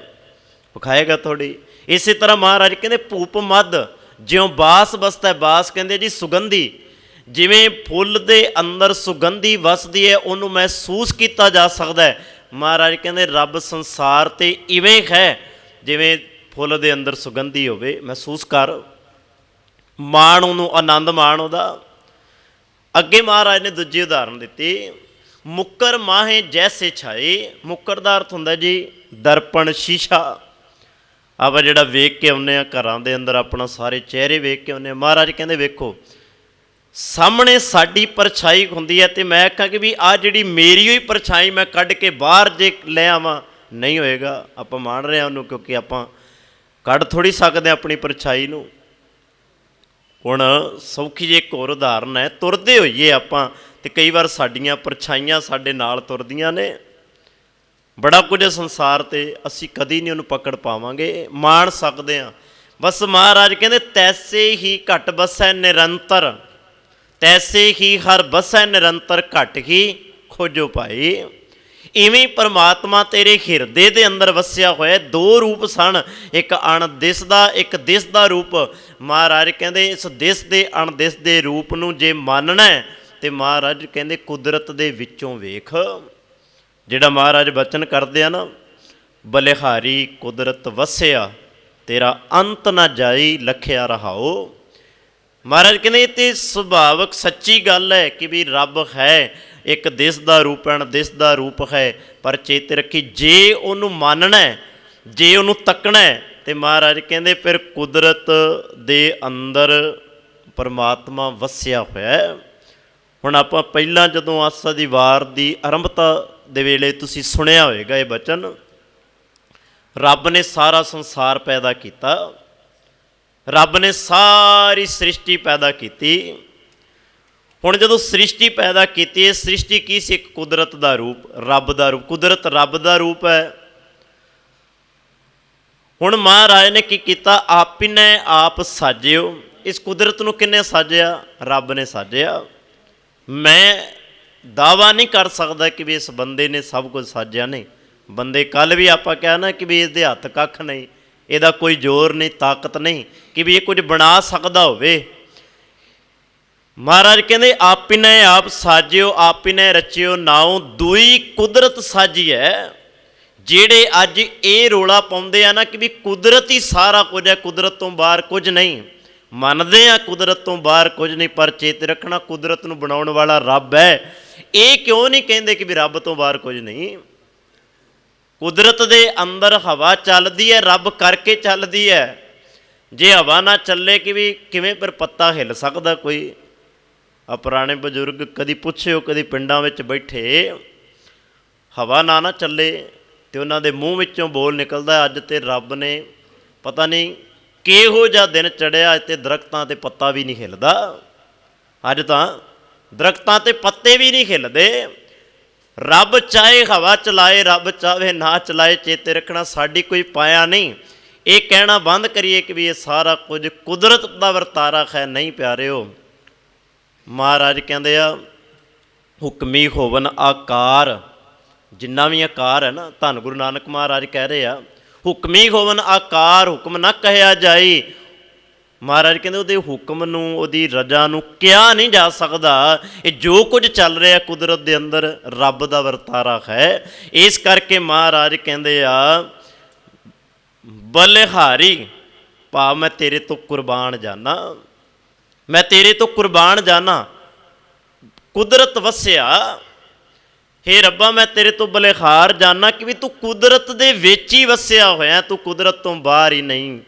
ਵਿਖਾਏਗਾ ਥੋੜ੍ਹੀ। ਇਸੇ ਤਰ੍ਹਾਂ ਮਹਾਰਾਜ ਕਹਿੰਦੇ ਭੂਪ ਮਦ ਜਿਉਂ ਬਾਸ ਵਸਦਾ। ਬਾਸ ਕਹਿੰਦੇ ਜੀ ਸੁਗੰਧੀ, ਜਿਵੇਂ ਫੁੱਲ ਦੇ ਅੰਦਰ ਸੁਗੰਧੀ ਵਸਦੀ ਹੈ, ਉਹਨੂੰ ਮਹਿਸੂਸ ਕੀਤਾ ਜਾ ਸਕਦਾ ਹੈ। ਮਹਾਰਾਜ ਕਹਿੰਦੇ ਰੱਬ ਸੰਸਾਰ 'ਤੇ ਇਵੇਂ ਹੈ ਜਿਵੇਂ ਫੁੱਲ ਦੇ ਅੰਦਰ ਸੁਗੰਧੀ ਹੋਵੇ, ਮਹਿਸੂਸ ਕਰ, ਮਾਣ ਉਹਨੂੰ, ਆਨੰਦ ਮਾਣ ਉਹਦਾ। ਅੱਗੇ ਮਹਾਰਾਜ ਨੇ ਦੂਜੀ ਉਦਾਹਰਨ ਦਿੱਤੀ, ਮੁੱਕਰ ਮਾਹੇ ਜੈਸੇ ਛਾਏ। ਮੁੱਕਰ ਦਾ ਅਰਥ ਹੁੰਦਾ ਜੀ ਦਰਪਣ, ਸ਼ੀਸ਼ਾ। ਆਪਾਂ ਜਿਹੜਾ ਵੇਖ ਕੇ ਆਉਂਦੇ ਹਾਂ ਘਰਾਂ ਦੇ ਅੰਦਰ, ਆਪਣਾ ਸਾਰੇ ਚਿਹਰੇ ਵੇਖ ਕੇ ਆਉਂਦੇ ਹਾਂ। ਮਹਾਰਾਜ ਕਹਿੰਦੇ ਵੇਖੋ ਸਾਹਮਣੇ ਸਾਡੀ ਪਰਛਾਈ ਹੁੰਦੀ ਹੈ, ਅਤੇ ਮੈਂ ਆਖਾਂ ਕਿ ਵੀ ਆਹ ਜਿਹੜੀ ਮੇਰੀ ਹੋਈ ਪਰਛਾਈ ਮੈਂ ਕੱਢ ਕੇ ਬਾਹਰ ਜੇ ਲੈ ਆਵਾਂ, ਨਹੀਂ ਹੋਏਗਾ। ਆਪਾਂ ਮਾਣ ਰਹੇ ਹਾਂ ਉਹਨੂੰ, ਕਿਉਂਕਿ ਆਪਾਂ ਕੱਢ ਥੋੜ੍ਹੀ ਸਕਦੇ ਆਪਣੀ ਪਰਛਾਈ ਨੂੰ। ਹੁਣ ਸੌਖੀ ਜਿਹੀ ਇੱਕ ਹੋਰ ਉਦਾਹਰਨ ਹੈ, ਤੁਰਦੇ ਹੋਈਏ ਆਪਾਂ, ਅਤੇ ਕਈ ਵਾਰ ਸਾਡੀਆਂ ਪਰਛਾਈਆਂ ਸਾਡੇ ਨਾਲ ਤੁਰਦੀਆਂ ਨੇ। ਬੜਾ ਕੁਝ ਸੰਸਾਰ 'ਤੇ ਅਸੀਂ ਕਦੀ ਨਹੀਂ ਉਹਨੂੰ ਪਕੜ ਪਾਵਾਂਗੇ, ਮਾਣ ਸਕਦੇ ਹਾਂ। ਬਸ ਮਹਾਰਾਜ ਕਹਿੰਦੇ ਤੈਸੇ ਹੀ ਘਟ ਬਸੈ ਨਿਰੰਤਰ, ਤੈਸੇ ਹੀ ਹਰ ਬਸੈ ਨਿਰੰਤਰ, ਘਟ ਹੀ ਖੋਜੋ ਭਾਈ। ਇਵੇਂ ਪਰਮਾਤਮਾ ਤੇਰੇ ਹਿਰਦੇ ਦੇ ਅੰਦਰ ਵਸਿਆ ਹੋਇਆ। ਦੋ ਰੂਪ ਸਨ, ਇੱਕ ਅਣਦਿਸਦਾ, ਇੱਕ ਦਿਸਦਾ ਰੂਪ। ਮਹਾਰਾਜ ਕਹਿੰਦੇ ਇਸ ਦਿਸਦੇ ਅਣਦਿਸਦੇ ਰੂਪ ਨੂੰ ਜੇ ਮੰਨਣਾ ਤੇ ਮਹਾਰਾਜ ਕਹਿੰਦੇ ਕੁਦਰਤ ਦੇ ਵਿੱਚੋਂ ਵੇਖ। ਜਿਹੜਾ ਮਹਾਰਾਜ ਬਚਨ ਕਰਦੇ ਆ ਨਾ, ਬਲਿਹਾਰੀ ਕੁਦਰਤ ਵਸਿਆ, ਤੇਰਾ ਅੰਤ ਨਾ ਜਾਈ ਲਖਿਆ ਰਹਾਓ। ਮਹਾਰਾਜ ਕਹਿੰਦੇ ਇਹ ਤਾਂ ਸੁਭਾਵਿਕ ਸੱਚੀ ਗੱਲ ਹੈ ਕਿ ਵੀ ਰੱਬ ਹੈ, ਇੱਕ ਦਿਸਦਾ ਰੂਪ, ਅਣਦਿਸਦਾ ਰੂਪ ਹੈ। ਪਰ ਚੇਤੇ ਰੱਖੀ, ਜੇ ਉਹਨੂੰ ਮੰਨਣਾ, ਜੇ ਉਹਨੂੰ ਤੱਕਣਾ, ਤੇ ਮਹਾਰਾਜ ਕਹਿੰਦੇ ਫਿਰ ਕੁਦਰਤ ਦੇ ਅੰਦਰ ਪਰਮਾਤਮਾ ਵਸਿਆ ਹੋਇਆ। ਹੁਣ ਆਪਾਂ ਪਹਿਲਾਂ ਜਦੋਂ ਆਸਾ ਦੀ ਵਾਰ ਦੀ ਆਰੰਭਤਾ ਦੇ ਵੇਲੇ ਤੁਸੀਂ ਸੁਣਿਆ ਹੋਵੇਗਾ ਇਹ ਬਚਨ, ਰੱਬ ਨੇ ਸਾਰਾ ਸੰਸਾਰ ਪੈਦਾ ਕੀਤਾ, ਰੱਬ ਨੇ ਸਾਰੀ ਸ੍ਰਿਸ਼ਟੀ ਪੈਦਾ ਕੀਤੀ। ਹੁਣ ਜਦੋਂ ਸ੍ਰਿਸ਼ਟੀ ਪੈਦਾ ਕੀਤੀ, ਇਹ ਸ੍ਰਿਸ਼ਟੀ ਕੀ ਸੀ? ਇੱਕ ਕੁਦਰਤ ਦਾ ਰੂਪ, ਰੱਬ ਦਾ ਰੂਪ। ਕੁਦਰਤ ਰੱਬ ਦਾ ਰੂਪ ਹੈ। ਹੁਣ ਮਹਾਰਾਜ ਨੇ ਕੀ ਕੀਤਾ, ਆਪਿਨੇ ਆਪ ਸਾਜਿਓ। ਇਸ ਕੁਦਰਤ ਨੂੰ ਕਿੰਨੇ ਸਾਜਿਆ? ਰੱਬ ਨੇ ਸਾਜਿਆ। ਮੈਂ ਦਾਵਾ ਨਹੀਂ ਕਰ ਸਕਦਾ ਕਿ ਵੀ ਇਸ ਬੰਦੇ ਨੇ ਸਭ ਕੁਝ ਸਾਜਿਆ। ਨਹੀਂ, ਬੰਦੇ ਕੱਲ੍ਹ ਵੀ ਆਪਾਂ ਕਿਹਾ ਨਾ ਕਿ ਵੀ ਇਸਦੇ ਹੱਥ ਕੱਖ ਨਹੀਂ, ਇਹਦਾ ਕੋਈ ਜ਼ੋਰ ਨਹੀਂ, ਤਾਕਤ ਨਹੀਂ ਕਿ ਵੀ ਇਹ ਕੁਝ ਬਣਾ ਸਕਦਾ ਹੋਵੇ। ਮਹਾਰਾਜ ਕਹਿੰਦੇ ਆਪਿਨੇ ਆਪ ਸਾਜਿਓ ਆਪਿਨੇ ਰਚਿਓ ਨਾਉ ਦੂਈ ਕੁਦਰਤ ਸਾਜੀ ਹੈ। ਜਿਹੜੇ ਅੱਜ ਇਹ ਰੋਲਾ ਪਾਉਂਦੇ ਆ ਨਾ ਕਿ ਵੀ ਕੁਦਰਤ ਹੀ ਸਾਰਾ ਕੁਝ ਹੈ, ਕੁਦਰਤ ਤੋਂ ਬਾਹਰ ਕੁਝ ਨਹੀਂ, ਮੰਨਦੇ ਆ ਕੁਦਰਤ ਤੋਂ ਬਾਹਰ ਕੁਝ ਨਹੀਂ, ਪਰ ਚੇਤੇ ਰੱਖਣਾ ਕੁਦਰਤ ਨੂੰ ਬਣਾਉਣ ਵਾਲਾ ਰੱਬ ਹੈ। ਇਹ ਕਿਉਂ ਨਹੀਂ ਕਹਿੰਦੇ ਕਿ ਵੀ ਰੱਬ ਤੋਂ ਬਾਹਰ ਕੁਝ ਨਹੀਂ? ਕੁਦਰਤ ਦੇ ਅੰਦਰ ਹਵਾ ਚੱਲਦੀ ਹੈ, ਰੱਬ ਕਰਕੇ ਚੱਲਦੀ ਹੈ। ਜੇ ਹਵਾ ਨਾ ਚੱਲੇ ਕਿ ਵੀ ਕਿਵੇਂ ਫਿਰ ਪੱਤਾ ਹਿੱਲ ਸਕਦਾ ਕੋਈ? ਆ ਪੁਰਾਣੇ ਬਜ਼ੁਰਗ ਕਦੀ ਪੁੱਛਿਓ, ਕਦੀ ਪਿੰਡਾਂ ਵਿੱਚ ਬੈਠੇ, ਹਵਾ ਨਾ ਚੱਲੇ ਤੇ ਉਹਨਾਂ ਦੇ ਮੂੰਹ ਵਿੱਚੋਂ ਬੋਲ ਨਿਕਲਦਾ, ਅੱਜ ਤੇ ਰੱਬ ਨੇ ਪਤਾ ਨਹੀਂ ਕਿਹੋ ਜਿਹਾ ਦਿਨ ਚੜਿਆ, ਅੱਜ ਤੇ ਦਰਖਤਾਂ 'ਤੇ ਪੱਤਾ ਵੀ ਨਹੀਂ ਹਿੱਲਦਾ। ਅੱਜ ਤਾਂ ਦਰਖਤਾਂ 'ਤੇ ਪੱਤੇ ਵੀ ਨਹੀਂ ਹਿੱਲਦੇ। ਰੱਬ ਚਾਹੇ ਹਵਾ ਚਲਾਏ, ਰੱਬ ਚਾਹੇ ਨਾ ਚਲਾਏ, ਚੇਤੇ ਰੱਖਣਾ ਸਾਡੀ ਕੋਈ ਪਾਇਆ ਨਹੀਂ। ਇਹ ਕਹਿਣਾ ਬੰਦ ਕਰੀਏ ਕਿ ਵੀ ਇਹ ਸਾਰਾ ਕੁਝ ਕੁਦਰਤ ਦਾ ਵਰਤਾਰਾ ਹੈ। ਨਹੀਂ ਪਿਆਰਿਓ, ਮਹਾਰਾਜ ਕਹਿੰਦੇ ਆ ਹੁਕਮੀ ਹੋਵਨ ਆਕਾਰ। ਜਿੰਨਾ ਵੀ ਆਕਾਰ ਹੈ ਨਾ, ਧੰਨ ਗੁਰੂ ਨਾਨਕ ਮਹਾਰਾਜ ਕਹਿ ਰਹੇ ਆ ਹੁਕਮੀ ਹੋਵਨ ਆਕਾਰ, ਹੁਕਮ ਨਾ ਕਹਿਆ ਜਾਈ। ਮਹਾਰਾਜ ਕਹਿੰਦੇ ਉਹਦੇ ਹੁਕਮ ਨੂੰ, ਉਹਦੀ ਰਜਾ ਨੂੰ ਕਿਹਾ ਨਹੀਂ ਜਾ ਸਕਦਾ। ਇਹ ਜੋ ਕੁਝ ਚੱਲ ਰਿਹਾ ਕੁਦਰਤ ਦੇ ਅੰਦਰ ਰੱਬ ਦਾ ਵਰਤਾਰਾ ਹੈ। ਇਸ ਕਰਕੇ ਮਹਾਰਾਜ ਕਹਿੰਦੇ ਆ ਬਲਿਹਾਰੀ, ਭਾਵ ਮੈਂ ਤੇਰੇ ਤੋਂ ਕੁਰਬਾਨ ਜਾਨਾ, ਮੈਂ ਤੇਰੇ ਤੋਂ ਕੁਰਬਾਨ ਜਾਨਾ। ਕੁਦਰਤ ਵਸਿਆ, ਹੇ ਰੱਬਾ ਮੈਂ ਤੇਰੇ ਤੋਂ ਬਲਿਹਾਰ ਜਾਨਾ ਕਿ ਵੀ ਤੂੰ ਕੁਦਰਤ ਦੇ ਵਿੱਚ ਹੀ ਵਸਿਆ ਹੋਇਆ, ਤੂੰ ਕੁਦਰਤ ਤੋਂ ਬਾਹਰ ਹੀ ਨਹੀਂ।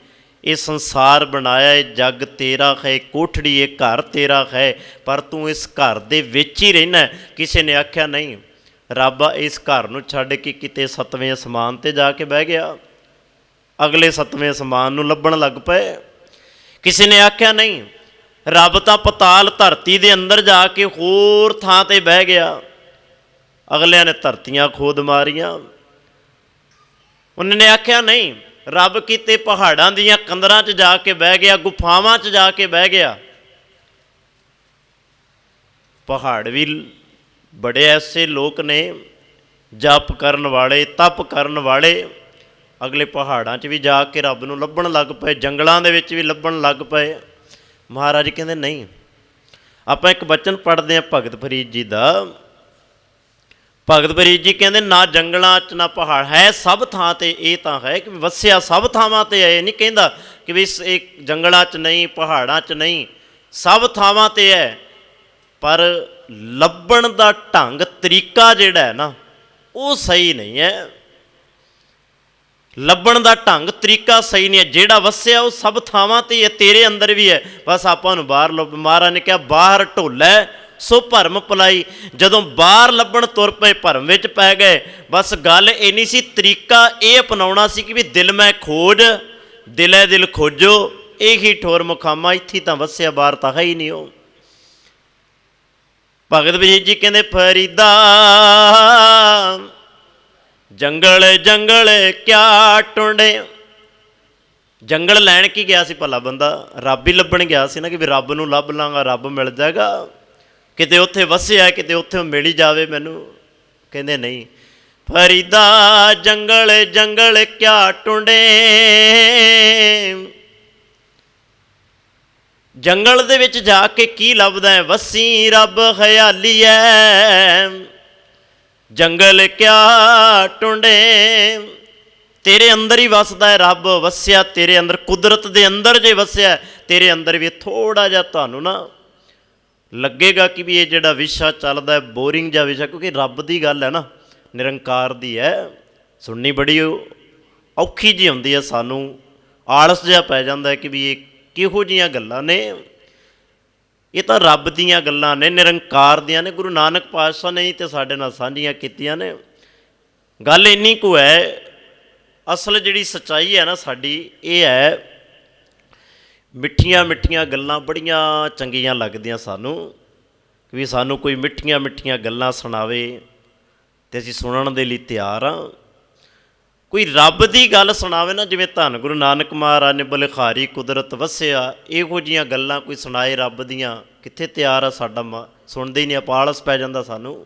ਇਹ ਸੰਸਾਰ ਬਣਾਇਆ, ਇਹ ਜੱਗ ਤੇਰਾ ਹੈ, ਕੋਠੜੀ ਇਹ ਘਰ ਤੇਰਾ ਹੈ, ਪਰ ਤੂੰ ਇਸ ਘਰ ਦੇ ਵਿੱਚ ਹੀ ਰਹਿਣਾ। ਕਿਸੇ ਨੇ ਆਖਿਆ ਨਹੀਂ, ਰੱਬ ਇਸ ਘਰ ਨੂੰ ਛੱਡ ਕੇ ਕਿਤੇ 7ਵੇਂ ਅਸਮਾਨ 'ਤੇ ਜਾ ਕੇ ਬਹਿ ਗਿਆ, ਅਗਲੇ 7ਵੇਂ ਅਸਮਾਨ ਨੂੰ ਲੱਭਣ ਲੱਗ ਪਏ। ਕਿਸੇ ਨੇ ਆਖਿਆ ਨਹੀਂ, ਰੱਬ ਤਾਂ ਪਤਾਲ ਧਰਤੀ ਦੇ ਅੰਦਰ ਜਾ ਕੇ ਹੋਰ ਥਾਂ 'ਤੇ ਬਹਿ ਗਿਆ, ਅਗਲਿਆਂ ਨੇ ਧਰਤੀਆਂ ਖੋਦ ਮਾਰੀਆਂ। ਉਹਨਾਂ ਨੇ ਆਖਿਆ ਨਹੀਂ, ਰੱਬ ਕਿਤੇ ਪਹਾੜਾਂ ਦੀਆਂ ਕੰਦਰਾਂ 'ਚ ਜਾ ਕੇ ਬਹਿ ਗਿਆ, ਗੁਫਾਵਾਂ 'ਚ ਜਾ ਕੇ ਬਹਿ ਗਿਆ। ਪਹਾੜ ਵੀ ਬੜੇ ਐਸੇ ਲੋਕ ਨੇ ਜਪ ਕਰਨ ਵਾਲੇ, ਤਪ ਕਰਨ ਵਾਲੇ, ਅਗਲੇ ਪਹਾੜਾਂ 'ਚ ਵੀ ਜਾ ਕੇ ਰੱਬ ਨੂੰ ਲੱਭਣ ਲੱਗ ਪਏ, ਜੰਗਲਾਂ ਦੇ ਵਿੱਚ ਵੀ ਲੱਭਣ ਲੱਗ ਪਏ। ਮਹਾਰਾਜ ਕਹਿੰਦੇ ਨਹੀਂ। ਆਪਾਂ ਇੱਕ ਬਚਨ ਪੜ੍ਹਦੇ ਹਾਂ ਭਗਤ ਫਰੀਦ ਜੀ ਦਾ। ਭਗਤ ਫਰੀਦ ਜੀ ਕਹਿੰਦੇ ਨਾ ਜੰਗਲਾਂ 'ਚ ਨਾ ਪਹਾੜ ਹੈ, ਸਭ ਥਾਂ 'ਤੇ ਇਹ ਤਾਂ ਹੈ ਕਿ ਵਸਿਆ ਸਭ ਥਾਵਾਂ 'ਤੇ ਹੈ। ਇਹ ਨਹੀਂ ਕਹਿੰਦਾ ਕਿ ਵੀ ਇਹ ਜੰਗਲਾਂ 'ਚ ਨਹੀਂ, ਪਹਾੜਾਂ 'ਚ ਨਹੀਂ, ਸਭ ਥਾਵਾਂ 'ਤੇ ਹੈ। ਪਰ ਲੱਭਣ ਦਾ ਢੰਗ ਤਰੀਕਾ ਜਿਹੜਾ ਹੈ ਨਾ ਉਹ ਸਹੀ ਨਹੀਂ ਹੈ। ਲੱਭਣ ਦਾ ਢੰਗ ਤਰੀਕਾ ਸਹੀ ਨਹੀਂ ਹੈ। ਜਿਹੜਾ ਵਸਿਆ ਉਹ ਸਭ ਥਾਵਾਂ 'ਤੇ ਹੈ, ਤੇਰੇ ਅੰਦਰ ਵੀ ਹੈ, ਬਸ ਆਪਾਂ ਨੂੰ ਬਾਹਰ ਲੱਭ। ਮਹਾਰਾਜ ਨੇ ਕਿਹਾ ਬਾਹਰ ਢੋਲੈ ਸੋ ਭਰਮ ਪਲਾਈ। ਜਦੋਂ ਬਾਹਰ ਲੱਭਣ ਤੁਰ ਪਏ ਭਰਮ ਵਿੱਚ ਪੈ ਗਏ। ਬਸ ਗੱਲ ਇਹ ਨਹੀਂ ਸੀ, ਤਰੀਕਾ ਇਹ ਅਪਣਾਉਣਾ ਸੀ ਕਿ ਵੀ ਦਿਲ ਮੈਂ ਖੋਜ, ਦਿਲੇ ਦਿਲ ਖੋਜੋ, ਇਹੀ ਠੋਰ ਮੁਖਾਮਾ। ਇੱਥੇ ਤਾਂ ਵਸਿਆ, ਬਾਹਰ ਤਾਂ ਹੈ ਹੀ ਨਹੀਂ ਉਹ। ਭਗਤ ਫਰੀਦ ਜੀ ਕਹਿੰਦੇ ਫਰੀਦਾ ਜੰਗਲ ਜੰਗਲ ਕਿਆ ਟੁੰਡੇ। ਜੰਗਲ ਲੈਣ ਕੀ ਗਿਆ ਸੀ ਭਲਾ ਬੰਦਾ? ਰੱਬ ਹੀ ਲੱਭਣ ਗਿਆ ਸੀ ਨਾ ਕਿ ਵੀ ਰੱਬ ਨੂੰ ਲੱਭ ਲਾਂਗਾ, ਰੱਬ ਮਿਲ ਜਾਏਗਾ। ਕਿਤੇ ਉੱਥੇ ਵਸਿਆ, ਕਿਤੇ ਉੱਥੇ ਮਿਲ ਹੀ ਜਾਵੇ ਮੈਨੂੰ। ਕਹਿੰਦੇ ਨਹੀਂ, ਫਰੀਦਾ ਜੰਗਲ ਜੰਗਲ ਕਿਆ ਟੁੰਡੇ। ਜੰਗਲ ਦੇ ਵਿੱਚ ਜਾ ਕੇ ਕੀ ਲੱਭਦਾ ਹੈ? ਵਸੀ ਰੱਬ ਖਿਆਲੀ ਹੈ। ਜੰਗਲ ਕਿਆ ਟੁੰਡੇ, ਤੇਰੇ ਅੰਦਰ ਹੀ ਵਸਦਾ ਹੈ ਰੱਬ। ਵਸਿਆ ਤੇਰੇ ਅੰਦਰ, ਕੁਦਰਤ ਦੇ ਅੰਦਰ ਜੇ ਵਸਿਆ ਤੇਰੇ ਅੰਦਰ ਵੀ। ਥੋੜ੍ਹਾ ਜਿਹਾ ਤੁਹਾਨੂੰ ਨਾ ਲੱਗੇਗਾ ਕਿ ਵੀ ਇਹ ਜਿਹੜਾ ਵਿਸ਼ਾ ਚੱਲਦਾ ਬੋਰਿੰਗ ਜਿਹਾ ਵਿਸ਼ਾ, ਕਿਉਂਕਿ ਰੱਬ ਦੀ ਗੱਲ ਹੈ ਨਾ, ਨਿਰੰਕਾਰ ਦੀ ਹੈ। ਸੁਣਨੀ ਬੜੀ ਔਖੀ ਜਿਹੀ ਹੁੰਦੀ ਹੈ, ਸਾਨੂੰ ਆਲਸ ਜਿਹਾ ਪੈ ਜਾਂਦਾ ਕਿ ਵੀ ਇਹ ਕਿਹੋ ਜਿਹੀਆਂ ਗੱਲਾਂ ਨੇ। ਇਹ ਤਾਂ ਰੱਬ ਦੀਆਂ ਗੱਲਾਂ ਨੇ, ਨਿਰੰਕਾਰ ਦੀਆਂ ਨੇ। ਗੁਰੂ ਨਾਨਕ ਪਾਤਸ਼ਾਹ ਨੇ ਤੇ ਸਾਡੇ ਨਾਲ ਸਾਂਝੀਆਂ ਕੀਤੀਆਂ ਨੇ। ਗੱਲ ਇੰਨੀ ਕੁ ਹੈ, ਅਸਲ ਜਿਹੜੀ ਸੱਚਾਈ ਹੈ ਨਾ ਸਾਡੀ, ਇਹ ਹੈ ਮਿੱਠੀਆਂ ਮਿੱਠੀਆਂ ਗੱਲਾਂ ਬੜੀਆਂ ਚੰਗੀਆਂ ਲੱਗਦੀਆਂ ਸਾਨੂੰ, ਕਿ ਵੀ ਸਾਨੂੰ ਕੋਈ ਮਿੱਠੀਆਂ ਮਿੱਠੀਆਂ ਗੱਲਾਂ ਸੁਣਾਵੇ ਅਤੇ ਅਸੀਂ ਸੁਣਨ ਦੇ ਲਈ ਤਿਆਰ ਹਾਂ। ਕੋਈ ਰੱਬ ਦੀ ਗੱਲ ਸੁਣਾਵੇ ਨਾ, ਜਿਵੇਂ ਧੰਨ ਗੁਰੂ ਨਾਨਕ ਮਹਾਰਾਜ ਨੇ ਬਲਿਖਾਰੀ ਕੁਦਰਤ ਵਸਿਆ, ਇਹੋ ਜਿਹੀਆਂ ਗੱਲਾਂ ਕੋਈ ਸੁਣਾਏ ਰੱਬ ਦੀਆਂ, ਕਿੱਥੇ ਤਿਆਰ ਆ ਸਾਡਾ ਸੁਣਦੇ ਹੀ ਨਹੀਂ, ਆਪਾਂ ਆਲਸ ਪੈ ਜਾਂਦਾ, ਸਾਨੂੰ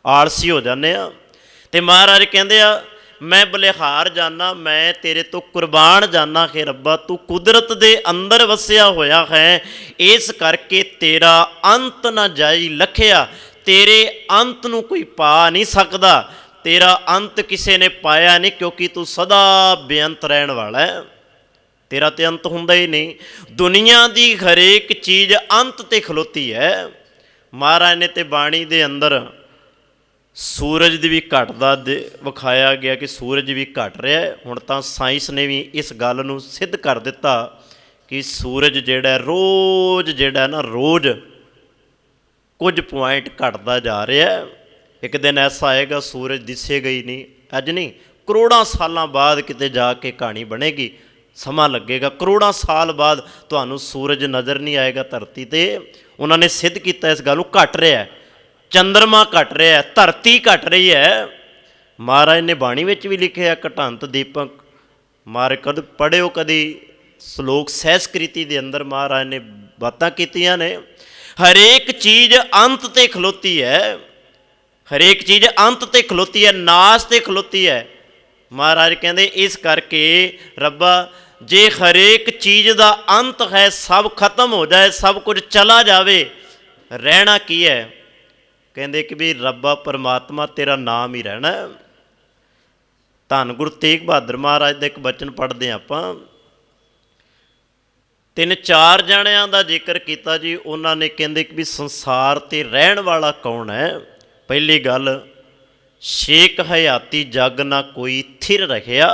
ਆਲਸੀ ਹੋ ਜਾਂਦੇ ਆ। ਅਤੇ ਮਹਾਰਾਜ ਕਹਿੰਦੇ ਆ ਮੈਂ ਬਲਿਹਾਰ ਜਾਨਾ, ਮੈਂ ਤੇਰੇ ਤੋਂ ਕੁਰਬਾਨ ਜਾਨਾ ਕਿ ਰੱਬਾ ਤੂੰ ਕੁਦਰਤ ਦੇ ਅੰਦਰ ਵਸਿਆ ਹੋਇਆ ਹੈ, ਇਸ ਕਰਕੇ ਤੇਰਾ ਅੰਤ ਨਾ ਜਾਈ ਲਖਿਆ, ਤੇਰੇ ਅੰਤ ਨੂੰ ਕੋਈ ਪਾ ਨਹੀਂ ਸਕਦਾ, ਤੇਰਾ ਅੰਤ ਕਿਸੇ ਨੇ ਪਾਇਆ ਨਹੀਂ, ਕਿਉਂਕਿ ਤੂੰ ਸਦਾ ਬੇਅੰਤ ਰਹਿਣ ਵਾਲਾ ਹੈ, ਤੇਰਾ ਤੇ ਅੰਤ ਹੁੰਦਾ ਹੀ ਨਹੀਂ। ਦੁਨੀਆ ਦੀ ਹਰੇਕ ਚੀਜ਼ ਅੰਤ 'ਤੇ ਖਲੋਤੀ ਹੈ। ਮਹਾਰਾਜ ਨੇ ਤੇ ਬਾਣੀ ਦੇ ਅੰਦਰ ਸੂਰਜ ਦੀ ਵੀ ਘਟਦਾ ਵਿਖਾਇਆ ਗਿਆ ਕਿ ਸੂਰਜ ਵੀ ਘਟ ਰਿਹਾ ਹੈ। ਹੁਣ ਤਾਂ ਸਾਇੰਸ ਨੇ ਵੀ ਇਸ ਗੱਲ ਨੂੰ ਸਿੱਧ ਕਰ ਦਿੱਤਾ ਕਿ ਸੂਰਜ ਜਿਹੜਾ ਰੋਜ਼ ਰੋਜ਼ ਕੁਝ ਪੁਆਇੰਟ ਘਟਦਾ ਜਾ ਰਿਹਾ। ਇੱਕ ਦਿਨ ਐਸਾ ਆਏਗਾ ਸੂਰਜ ਦਿਸੇਗਾ ਹੀ ਨਹੀਂ, ਅੱਜ ਨਹੀਂ, ਕਰੋੜਾਂ ਸਾਲਾਂ ਬਾਅਦ ਕਿਤੇ ਜਾ ਕੇ ਕਹਾਣੀ ਬਣੇਗੀ, ਸਮਾਂ ਲੱਗੇਗਾ, ਕਰੋੜਾਂ ਸਾਲ ਬਾਅਦ ਤੁਹਾਨੂੰ ਸੂਰਜ ਨਜ਼ਰ ਨਹੀਂ ਆਏਗਾ ਧਰਤੀ 'ਤੇ। ਉਹਨਾਂ ਨੇ ਸਿੱਧ ਕੀਤਾ ਇਸ ਗੱਲ ਨੂੰ, ਘਟ ਰਿਹਾ, ਚੰਦਰਮਾ ਘਟ ਰਿਹਾ, ਧਰਤੀ ਘਟ ਰਹੀ ਹੈ। ਮਹਾਰਾਜ ਨੇ ਬਾਣੀ ਵਿੱਚ ਵੀ ਲਿਖਿਆ ਘਟੰਤ ਦੀਪਕ, ਮਹਾਰਾਜ ਕਦ ਪੜ੍ਹਿਓ ਕਦੀ ਸ਼ਲੋਕ ਸਹਿਸਕ੍ਰਿਤੀ ਦੇ ਅੰਦਰ ਮਹਾਰਾਜ ਨੇ ਬਾਤਾਂ ਕੀਤੀਆਂ ਨੇ। ਹਰੇਕ ਚੀਜ਼ ਅੰਤ 'ਤੇ ਖਲੋਤੀ ਹੈ, ਹਰੇਕ ਚੀਜ਼ ਅੰਤ 'ਤੇ ਖਲੋਤੀ ਹੈ, ਨਾਸ 'ਤੇ ਖਲੋਤੀ ਹੈ। ਮਹਾਰਾਜ ਕਹਿੰਦੇ ਇਸ ਕਰਕੇ ਰੱਬਾ ਜੇ ਹਰੇਕ ਚੀਜ਼ ਦਾ ਅੰਤ ਹੈ, ਸਭ ਖਤਮ ਹੋ ਜਾਏ, ਸਭ ਕੁਝ ਚਲਾ ਜਾਵੇ, ਰਹਿਣਾ ਕੀ ਹੈ? ਕਹਿੰਦੇ ਕਿ ਵੀ ਰੱਬਾ ਪਰਮਾਤਮਾ ਤੇਰਾ ਨਾਮ ਹੀ ਰਹਿਣਾ। ਧੰਨ ਗੁਰੂ ਤੇਗ ਬਹਾਦਰ ਮਹਾਰਾਜ ਦਾ ਇੱਕ ਬਚਨ ਪੜ੍ਹਦੇ ਹਾਂ ਆਪਾਂ। 3-4 ਜਣਿਆਂ ਦਾ ਜ਼ਿਕਰ ਕੀਤਾ ਜੀ, ਉਹਨਾਂ ਨੇ ਕਹਿੰਦੇ ਕਿ ਵੀ ਸੰਸਾਰ 'ਤੇ ਰਹਿਣ ਵਾਲਾ ਕੌਣ ਹੈ? ਪਹਿਲੀ ਗੱਲ, ਸ਼ੇਕ ਹਯਾਤੀ ਜਗ ਨਾ ਕੋਈ ਥਿਰ ਰਹਿਆ,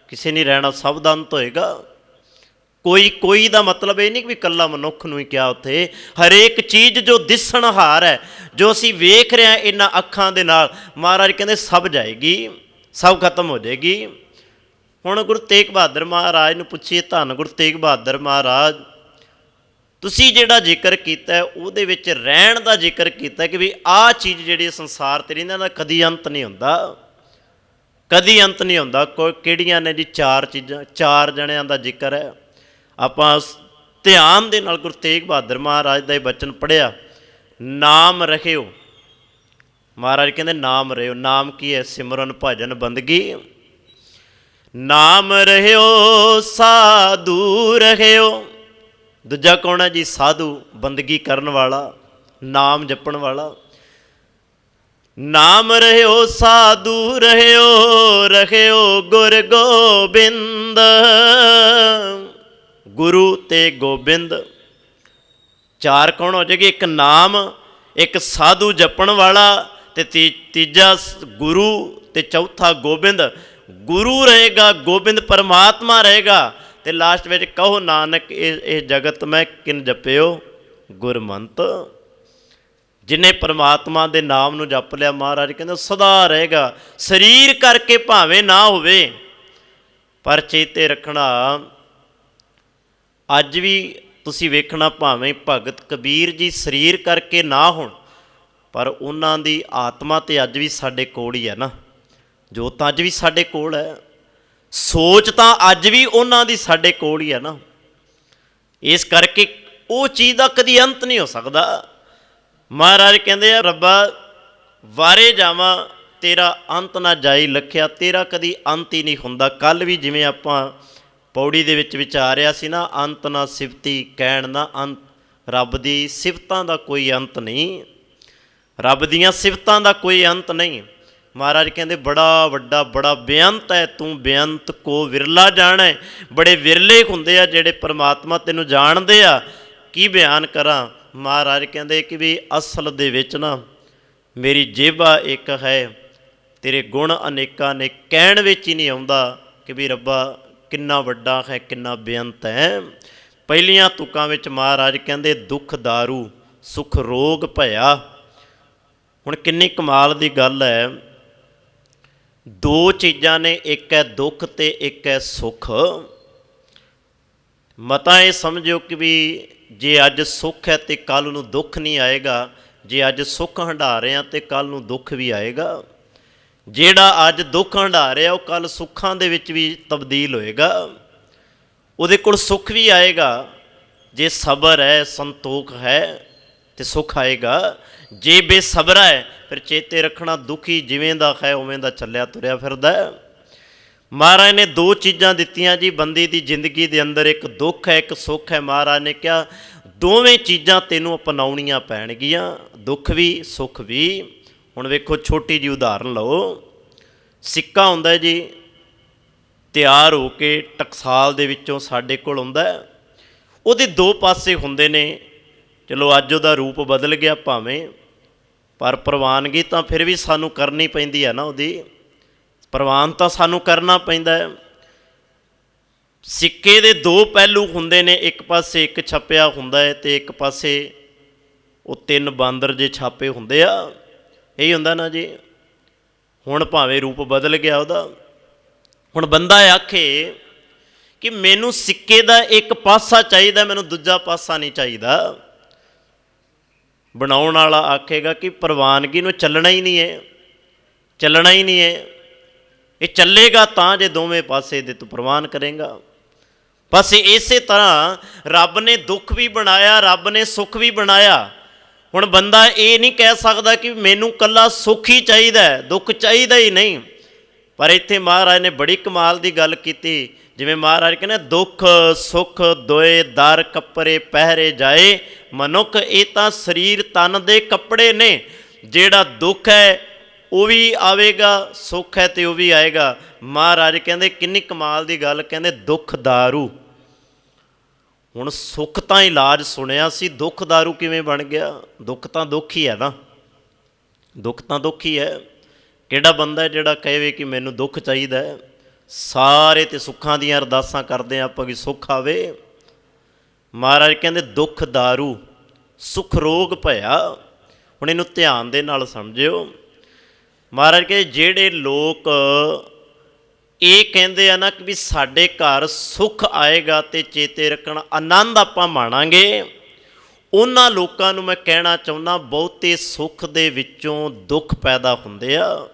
ਕਿਸੇ ਨਹੀਂ ਰਹਿਣਾ, ਸਭ ਦਾ ਅੰਤ ਹੋਏਗਾ। ਕੋਈ ਦਾ ਮਤਲਬ ਇਹ ਨਹੀਂ ਕਿ ਇਕੱਲਾ ਮਨੁੱਖ ਨੂੰ ਹੀ ਕਿਹਾ ਉੱਥੇ, ਹਰੇਕ ਚੀਜ਼ ਜੋ ਦਿਸਣਹਾਰ ਹੈ, ਜੋ ਅਸੀਂ ਵੇਖ ਰਹੇ ਹਾਂ ਇਹਨਾਂ ਅੱਖਾਂ ਦੇ ਨਾਲ, ਮਹਾਰਾਜ ਕਹਿੰਦੇ ਸਭ ਜਾਏਗੀ, ਸਭ ਖਤਮ ਹੋ ਜਾਏਗੀ। ਹੁਣ ਗੁਰੂ ਤੇਗ ਬਹਾਦਰ ਮਹਾਰਾਜ ਨੂੰ ਪੁੱਛੀਏ, ਧੰਨ ਗੁਰੂ ਤੇਗ ਬਹਾਦਰ ਮਹਾਰਾਜ ਤੁਸੀਂ ਜਿਹੜਾ ਜ਼ਿਕਰ ਕੀਤਾ ਉਹਦੇ ਵਿੱਚ ਰਹਿਣ ਦਾ ਜ਼ਿਕਰ ਕੀਤਾ ਕਿ ਵੀ ਆਹ ਚੀਜ਼ ਜਿਹੜੀ ਸੰਸਾਰ 'ਤੇ ਰਹਿੰਦਾ, ਦਾ ਕਦੀ ਅੰਤ ਨਹੀਂ ਹੁੰਦਾ, ਕਦੀ ਅੰਤ ਨਹੀਂ ਹੁੰਦਾ। ਕਿਹੜੀਆਂ ਨੇ ਜੀ? 4 ਚੀਜ਼ਾਂ, 4 ਜਣਿਆਂ ਦਾ ਜ਼ਿਕਰ ਹੈ। ਆਪਾਂ ਧਿਆਨ ਦੇ ਨਾਲ ਗੁਰੂ ਤੇਗ ਬਹਾਦਰ ਮਹਾਰਾਜ ਦਾ ਇਹ ਬਚਨ ਪੜ੍ਹਿਆ, ਨਾਮ ਰਹਿਓ। ਮਹਾਰਾਜ ਕਹਿੰਦੇ ਨਾਮ ਰਹਿਓ। ਨਾਮ ਕੀ ਹੈ? ਸਿਮਰਨ, ਭਜਨ, ਬੰਦਗੀ। ਨਾਮ ਰਹਿਓ ਸਾਧੂ ਰਹਿਓ। ਦੂਜਾ ਕੌਣ ਹੈ ਜੀ? ਸਾਧੂ, ਬੰਦਗੀ ਕਰਨ ਵਾਲਾ, ਨਾਮ ਜਪਣ ਵਾਲਾ। ਨਾਮ ਰਹਿਓ ਸਾਧੂ ਰਹਿਓ, ਰਹਿਓ ਗੁਰ ਗੋਬਿੰਦ। ਗੁਰੂ ਤੇ ਗੋਬਿੰਦ 4 ਕੌਣ ਹੋ ਜਾਏਗੇ? ਇੱਕ ਨਾਮ, ਇੱਕ ਸਾਧੂ ਜਪਣ ਵਾਲਾ, ਤੇ ਤੀਜਾ ਗੁਰੂ, ਤੇ ਚੌਥਾ ਗੋਬਿੰਦ। ਗੁਰੂ ਰਹੇਗਾ, ਗੋਬਿੰਦ ਪਰਮਾਤਮਾ ਰਹੇਗਾ, ਤੇ ਲਾਸਟ ਵਿੱਚ ਕਹੋ ਨਾਨਕ ਇਹ ਜਗਤ ਮੈਂ ਕਿਨ ਜਪਿਓ ਗੁਰਮੰਤ। ਜਿਹਨੇ ਪਰਮਾਤਮਾ ਦੇ ਨਾਮ ਨੂੰ ਜਪ ਲਿਆ, ਮਹਾਰਾਜ ਕਹਿੰਦੇ ਸਦਾ ਰਹੇਗਾ। ਸਰੀਰ ਕਰਕੇ ਭਾਵੇਂ ਨਾ ਹੋਵੇ, ਪਰ ਚੇਤੇ ਰੱਖਣਾ, ਅੱਜ ਵੀ ਤੁਸੀਂ ਵੇਖਣਾ, ਭਾਵੇਂ ਭਗਤ ਕਬੀਰ ਜੀ ਸਰੀਰ ਕਰਕੇ ਨਾ ਹੋਣ, ਪਰ ਉਹਨਾਂ ਦੀ ਆਤਮਾ ਤਾਂ ਅੱਜ ਵੀ ਸਾਡੇ ਕੋਲ ਹੀ ਹੈ ਨਾ, ਜੋਤ ਤਾਂ ਅੱਜ ਵੀ ਸਾਡੇ ਕੋਲ ਹੈ, ਸੋਚ ਤਾਂ ਅੱਜ ਵੀ ਉਹਨਾਂ ਦੀ ਸਾਡੇ ਕੋਲ ਹੀ ਹੈ ਨਾ। ਇਸ ਕਰਕੇ ਉਹ ਚੀਜ਼ ਦਾ ਕਦੀ ਅੰਤ ਨਹੀਂ ਹੋ ਸਕਦਾ। ਮਹਾਰਾਜ ਕਹਿੰਦੇ ਆ ਰੱਬਾ ਵਾਰੇ ਜਾਵਾਂ, ਤੇਰਾ ਅੰਤ ਨਾ ਜਾਈ ਲਖਿਆ, ਤੇਰਾ ਕਦੀ ਅੰਤ ਹੀ ਨਹੀਂ ਹੁੰਦਾ। ਕੱਲ੍ਹ ਵੀ ਜਿਵੇਂ ਆਪਾਂ ਪੌੜੀ ਦੇ ਵਿੱਚ ਵਿਚਾਰਿਆ ਸੀ ਨਾ, ਅੰਤ ਨਾ ਸਿਫਤੀ ਕਹਿਣ ਨਾ ਅੰਤ। ਰੱਬ ਦੀ ਸਿਫਤਾਂ ਦਾ ਕੋਈ ਅੰਤ ਨਹੀਂ, ਰੱਬ ਦੀਆਂ ਸਿਫਤਾਂ ਦਾ ਕੋਈ ਅੰਤ ਨਹੀਂ। ਮਹਾਰਾਜ ਕਹਿੰਦੇ ਬੜਾ ਵੱਡਾ, ਬੜਾ ਬੇਅੰਤ ਹੈ ਤੂੰ, ਬੇਅੰਤ ਕੋ ਵਿਰਲਾ ਜਾਣੈ। ਬੜੇ ਵਿਰਲੇ ਹੁੰਦੇ ਆ ਜਿਹੜੇ ਪਰਮਾਤਮਾ ਤੈਨੂੰ ਜਾਣਦੇ ਆ। ਕੀ ਬਿਆਨ ਕਰਾਂ? ਮਹਾਰਾਜ ਕਹਿੰਦੇ ਕਿ ਵੀ ਅਸਲ ਦੇ ਵਿੱਚ ਨਾ ਮੇਰੀ ਜੇਬਾ ਇੱਕ ਹੈ, ਤੇਰੇ ਗੁਣ ਅਨੇਕਾਂ ਨੇ, ਕਹਿਣ ਵਿੱਚ ਹੀ ਨਹੀਂ ਆਉਂਦਾ ਕਿ ਵੀ ਰੱਬਾ ਕਿੰਨਾ ਵੱਡਾ ਹੈ, ਕਿੰਨਾ ਬੇਅੰਤ ਹੈ। ਪਹਿਲੀਆਂ ਤੁਕਾਂ ਵਿੱਚ ਮਹਾਰਾਜ ਕਹਿੰਦੇ ਦੁੱਖ ਦਾਰੂ ਸੁਖ ਰੋਗ ਭਇਆ। ਹੁਣ ਕਿੰਨੀ ਕਮਾਲ ਦੀ ਗੱਲ ਹੈ, 2 ਚੀਜ਼ਾਂ ਨੇ, ਇੱਕ ਹੈ ਦੁੱਖ ਤੇ ਇੱਕ ਹੈ ਸੁੱਖ। ਮਤਾ ਇਹ ਸਮਝਿਓ ਕਿ ਵੀ ਜੇ ਅੱਜ ਸੁੱਖ ਹੈ ਤੇ ਕੱਲ੍ਹ ਨੂੰ ਦੁੱਖ ਨਹੀਂ ਆਏਗਾ, ਜੇ ਅੱਜ ਸੁੱਖ ਹੰਢਾ ਰਹੇ ਹਾਂ ਤੇ ਕੱਲ੍ਹ ਨੂੰ ਦੁੱਖ ਵੀ ਆਏਗਾ। ਜਿਹੜਾ ਅੱਜ ਦੁੱਖ ਹੰਢਾ ਰਿਹਾ ਉਹ ਕੱਲ ਸੁੱਖਾਂ ਦੇ ਵਿੱਚ ਵੀ ਤਬਦੀਲ ਹੋਏਗਾ। ਉਹਦੇ ਕੋਲ ਸੁੱਖ ਵੀ ਆਏਗਾ। ਜੇ ਸਬਰ ਹੈ, ਸੰਤੋਖ ਹੈ ਤੇ ਸੁੱਖ ਆਏਗਾ। ਜੇ ਬੇਸਬਰਾ ਹੈ ਫਿਰ ਚੇਤੇ ਰੱਖਣਾ ਦੁਖੀ ਜਿਵੇਂ ਦਾ ਹੈ ਉਵੇਂ ਦਾ ਚੱਲਿਆ ਤੁਰਿਆ ਫਿਰਦਾ। ਮਹਾਰਾਜ ਨੇ ਦੋ ਚੀਜ਼ਾਂ ਦਿੱਤੀਆਂ ਜੀ ਬੰਦੇ ਦੀ ਜ਼ਿੰਦਗੀ ਦੇ ਅੰਦਰ, ਇੱਕ ਦੁੱਖ ਹੈ, ਇੱਕ ਸੁੱਖ ਹੈ। ਮਹਾਰਾਜ ਨੇ ਕਿਹਾ ਦੋਵੇਂ ਚੀਜ਼ਾਂ ਤੈਨੂੰ ਅਪਣਾਉਣੀਆਂ ਪੈਣਗੀਆਂ, ਦੁੱਖ ਵੀ ਸੁੱਖ ਵੀ। ਹੁਣ ਵੇਖੋ ਛੋਟੀ ਜਿਹੀ ਉਦਾਹਰਨ ਲਓ। ਸਿੱਕਾ ਹੁੰਦਾ ਜੀ, ਤਿਆਰ ਹੋ ਕੇ ਟਕਸਾਲ ਦੇ ਵਿੱਚੋਂ ਸਾਡੇ ਕੋਲ ਆਉਂਦਾ। ਉਹਦੇ ਦੋ ਪਾਸੇ ਹੁੰਦੇ ਨੇ। ਚਲੋ ਅੱਜ ਉਹਦਾ ਰੂਪ ਬਦਲ ਗਿਆ ਭਾਵੇਂ, ਪਰ ਪ੍ਰਵਾਨਗੀ ਤਾਂ ਫਿਰ ਵੀ ਸਾਨੂੰ ਕਰਨੀ ਪੈਂਦੀ ਹੈ ਨਾ। ਉਹਦੀ ਪ੍ਰਵਾਨ ਤਾਂ ਸਾਨੂੰ ਕਰਨਾ ਪੈਂਦਾ ਹੈ। ਸਿੱਕੇ ਦੇ ਦੋ ਪਹਿਲੂ ਹੁੰਦੇ ਨੇ, ਇੱਕ ਪਾਸੇ ਇੱਕ ਛੱਪਿਆ ਹੁੰਦਾ ਹੈ ਅਤੇ ਇੱਕ ਪਾਸੇ ਉਹ ਤਿੰਨ ਬਾਂਦਰ ਜੇ ਛਾਪੇ ਹੁੰਦੇ ਆ। ਇਹੀ ਹੁੰਦਾ ਨਾ ਜੀ। ਹੁਣ ਭਾਵੇਂ ਰੂਪ ਬਦਲ ਗਿਆ ਉਹਦਾ। ਹੁਣ ਬੰਦਾ ਆਖੇ ਕਿ ਮੈਨੂੰ ਸਿੱਕੇ ਦਾ ਇੱਕ ਪਾਸਾ ਚਾਹੀਦਾ, ਮੈਨੂੰ ਦੂਜਾ ਪਾਸਾ ਨਹੀਂ ਚਾਹੀਦਾ। ਬਣਾਉਣ ਵਾਲਾ ਆਖੇਗਾ ਕਿ ਪ੍ਰਵਾਨਗੀ ਨੂੰ ਚੱਲਣਾ ਹੀ ਨਹੀਂ ਹੈ, ਚੱਲਣਾ ਹੀ ਨਹੀਂ ਹੈ। ਇਹ ਚੱਲੇਗਾ ਤਾਂ ਜੇ ਦੋਵੇਂ ਪਾਸੇ ਦੇ ਤੂੰ ਪ੍ਰਵਾਨ ਕਰੇਗਾ। ਬਸ ਇਸੇ ਤਰ੍ਹਾਂ ਰੱਬ ਨੇ ਦੁੱਖ ਵੀ ਬਣਾਇਆ, ਰੱਬ ਨੇ ਸੁੱਖ ਵੀ ਬਣਾਇਆ। ਹੁਣ ਬੰਦਾ ਇਹ ਨਹੀਂ ਕਹਿ ਸਕਦਾ ਕਿ ਮੈਨੂੰ ਇਕੱਲਾ ਸੁੱਖ ਹੀ ਚਾਹੀਦਾ, ਦੁੱਖ ਚਾਹੀਦਾ ਹੀ ਨਹੀਂ। ਪਰ ਇੱਥੇ ਮਹਾਰਾਜ ਨੇ ਬੜੀ ਕਮਾਲ ਦੀ ਗੱਲ ਕੀਤੀ। ਜਿਵੇਂ ਮਹਾਰਾਜ ਕਹਿੰਦੇ ਦੁੱਖ ਸੁੱਖ ਦੋਏ ਦਰ ਕੱਪੜੇ ਪਹਿਰੇ ਜਾਏ ਮਨੁੱਖ, ਇਹ ਤਾਂ ਸਰੀਰ ਤਨ ਦੇ ਕੱਪੜੇ ਨੇ। ਜਿਹੜਾ ਦੁੱਖ ਹੈ ਉਹ ਵੀ ਆਵੇਗਾ, ਸੁੱਖ ਹੈ ਤੇ ਉਹ ਵੀ ਆਏਗਾ। ਮਹਾਰਾਜ ਕਹਿੰਦੇ ਕਿੰਨੀ ਕਮਾਲ ਦੀ ਗੱਲ, ਕਹਿੰਦੇ ਦੁੱਖ ਦਾਰੂ। ਹੁਣ ਸੁੱਖ ਤਾਂ ਇਲਾਜ ਸੁਣਿਆ ਸੀ, ਦੁੱਖ ਦਾਰੂ ਕਿਵੇਂ ਬਣ ਗਿਆ? ਦੁੱਖ ਤਾਂ ਦੁੱਖ ਹੀ ਹੈ ਨਾ, ਦੁੱਖ ਤਾਂ ਦੁੱਖ ਹੀ ਹੈ। ਕਿਹੜਾ ਬੰਦਾ ਜਿਹੜਾ ਕਹੇ ਕਿ ਮੈਨੂੰ ਦੁੱਖ ਚਾਹੀਦਾ ਹੈ? ਸਾਰੇ ਤੇ ਸੁੱਖਾਂ ਦੀਆਂ ਅਰਦਾਸਾਂ ਕਰਦੇ ਆਪਾਂ ਕਿ ਸੁੱਖ ਆਵੇ। ਮਹਾਰਾਜ ਕਹਿੰਦੇ ਦੁੱਖ ਦਾਰੂ ਸੁੱਖ ਰੋਗ ਭਇਆ। ਹੁਣ ਇਹਨੂੰ ਧਿਆਨ ਦੇ ਨਾਲ ਸਮਝਿਓ। ਮਹਾਰਾਜ ਕਹਿੰਦੇ ਜਿਹੜੇ ਲੋਕ ਇਹ ਕਹਿੰਦੇ ਆ ਨਾ ਕਿ ਵੀ ਸਾਡੇ ਘਰ ਸੁੱਖ ਆਏਗਾ ਅਤੇ ਚੇਤੇ ਰੱਖਣਾ ਆਨੰਦ ਆਪਾਂ ਮਾਣਾਂਗੇ, ਉਹਨਾਂ ਲੋਕਾਂ ਨੂੰ ਮੈਂ ਕਹਿਣਾ ਚਾਹੁੰਦਾ ਬਹੁਤੇ ਸੁੱਖ ਦੇ ਵਿੱਚੋਂ ਦੁੱਖ ਪੈਦਾ ਹੁੰਦੇ ਆ।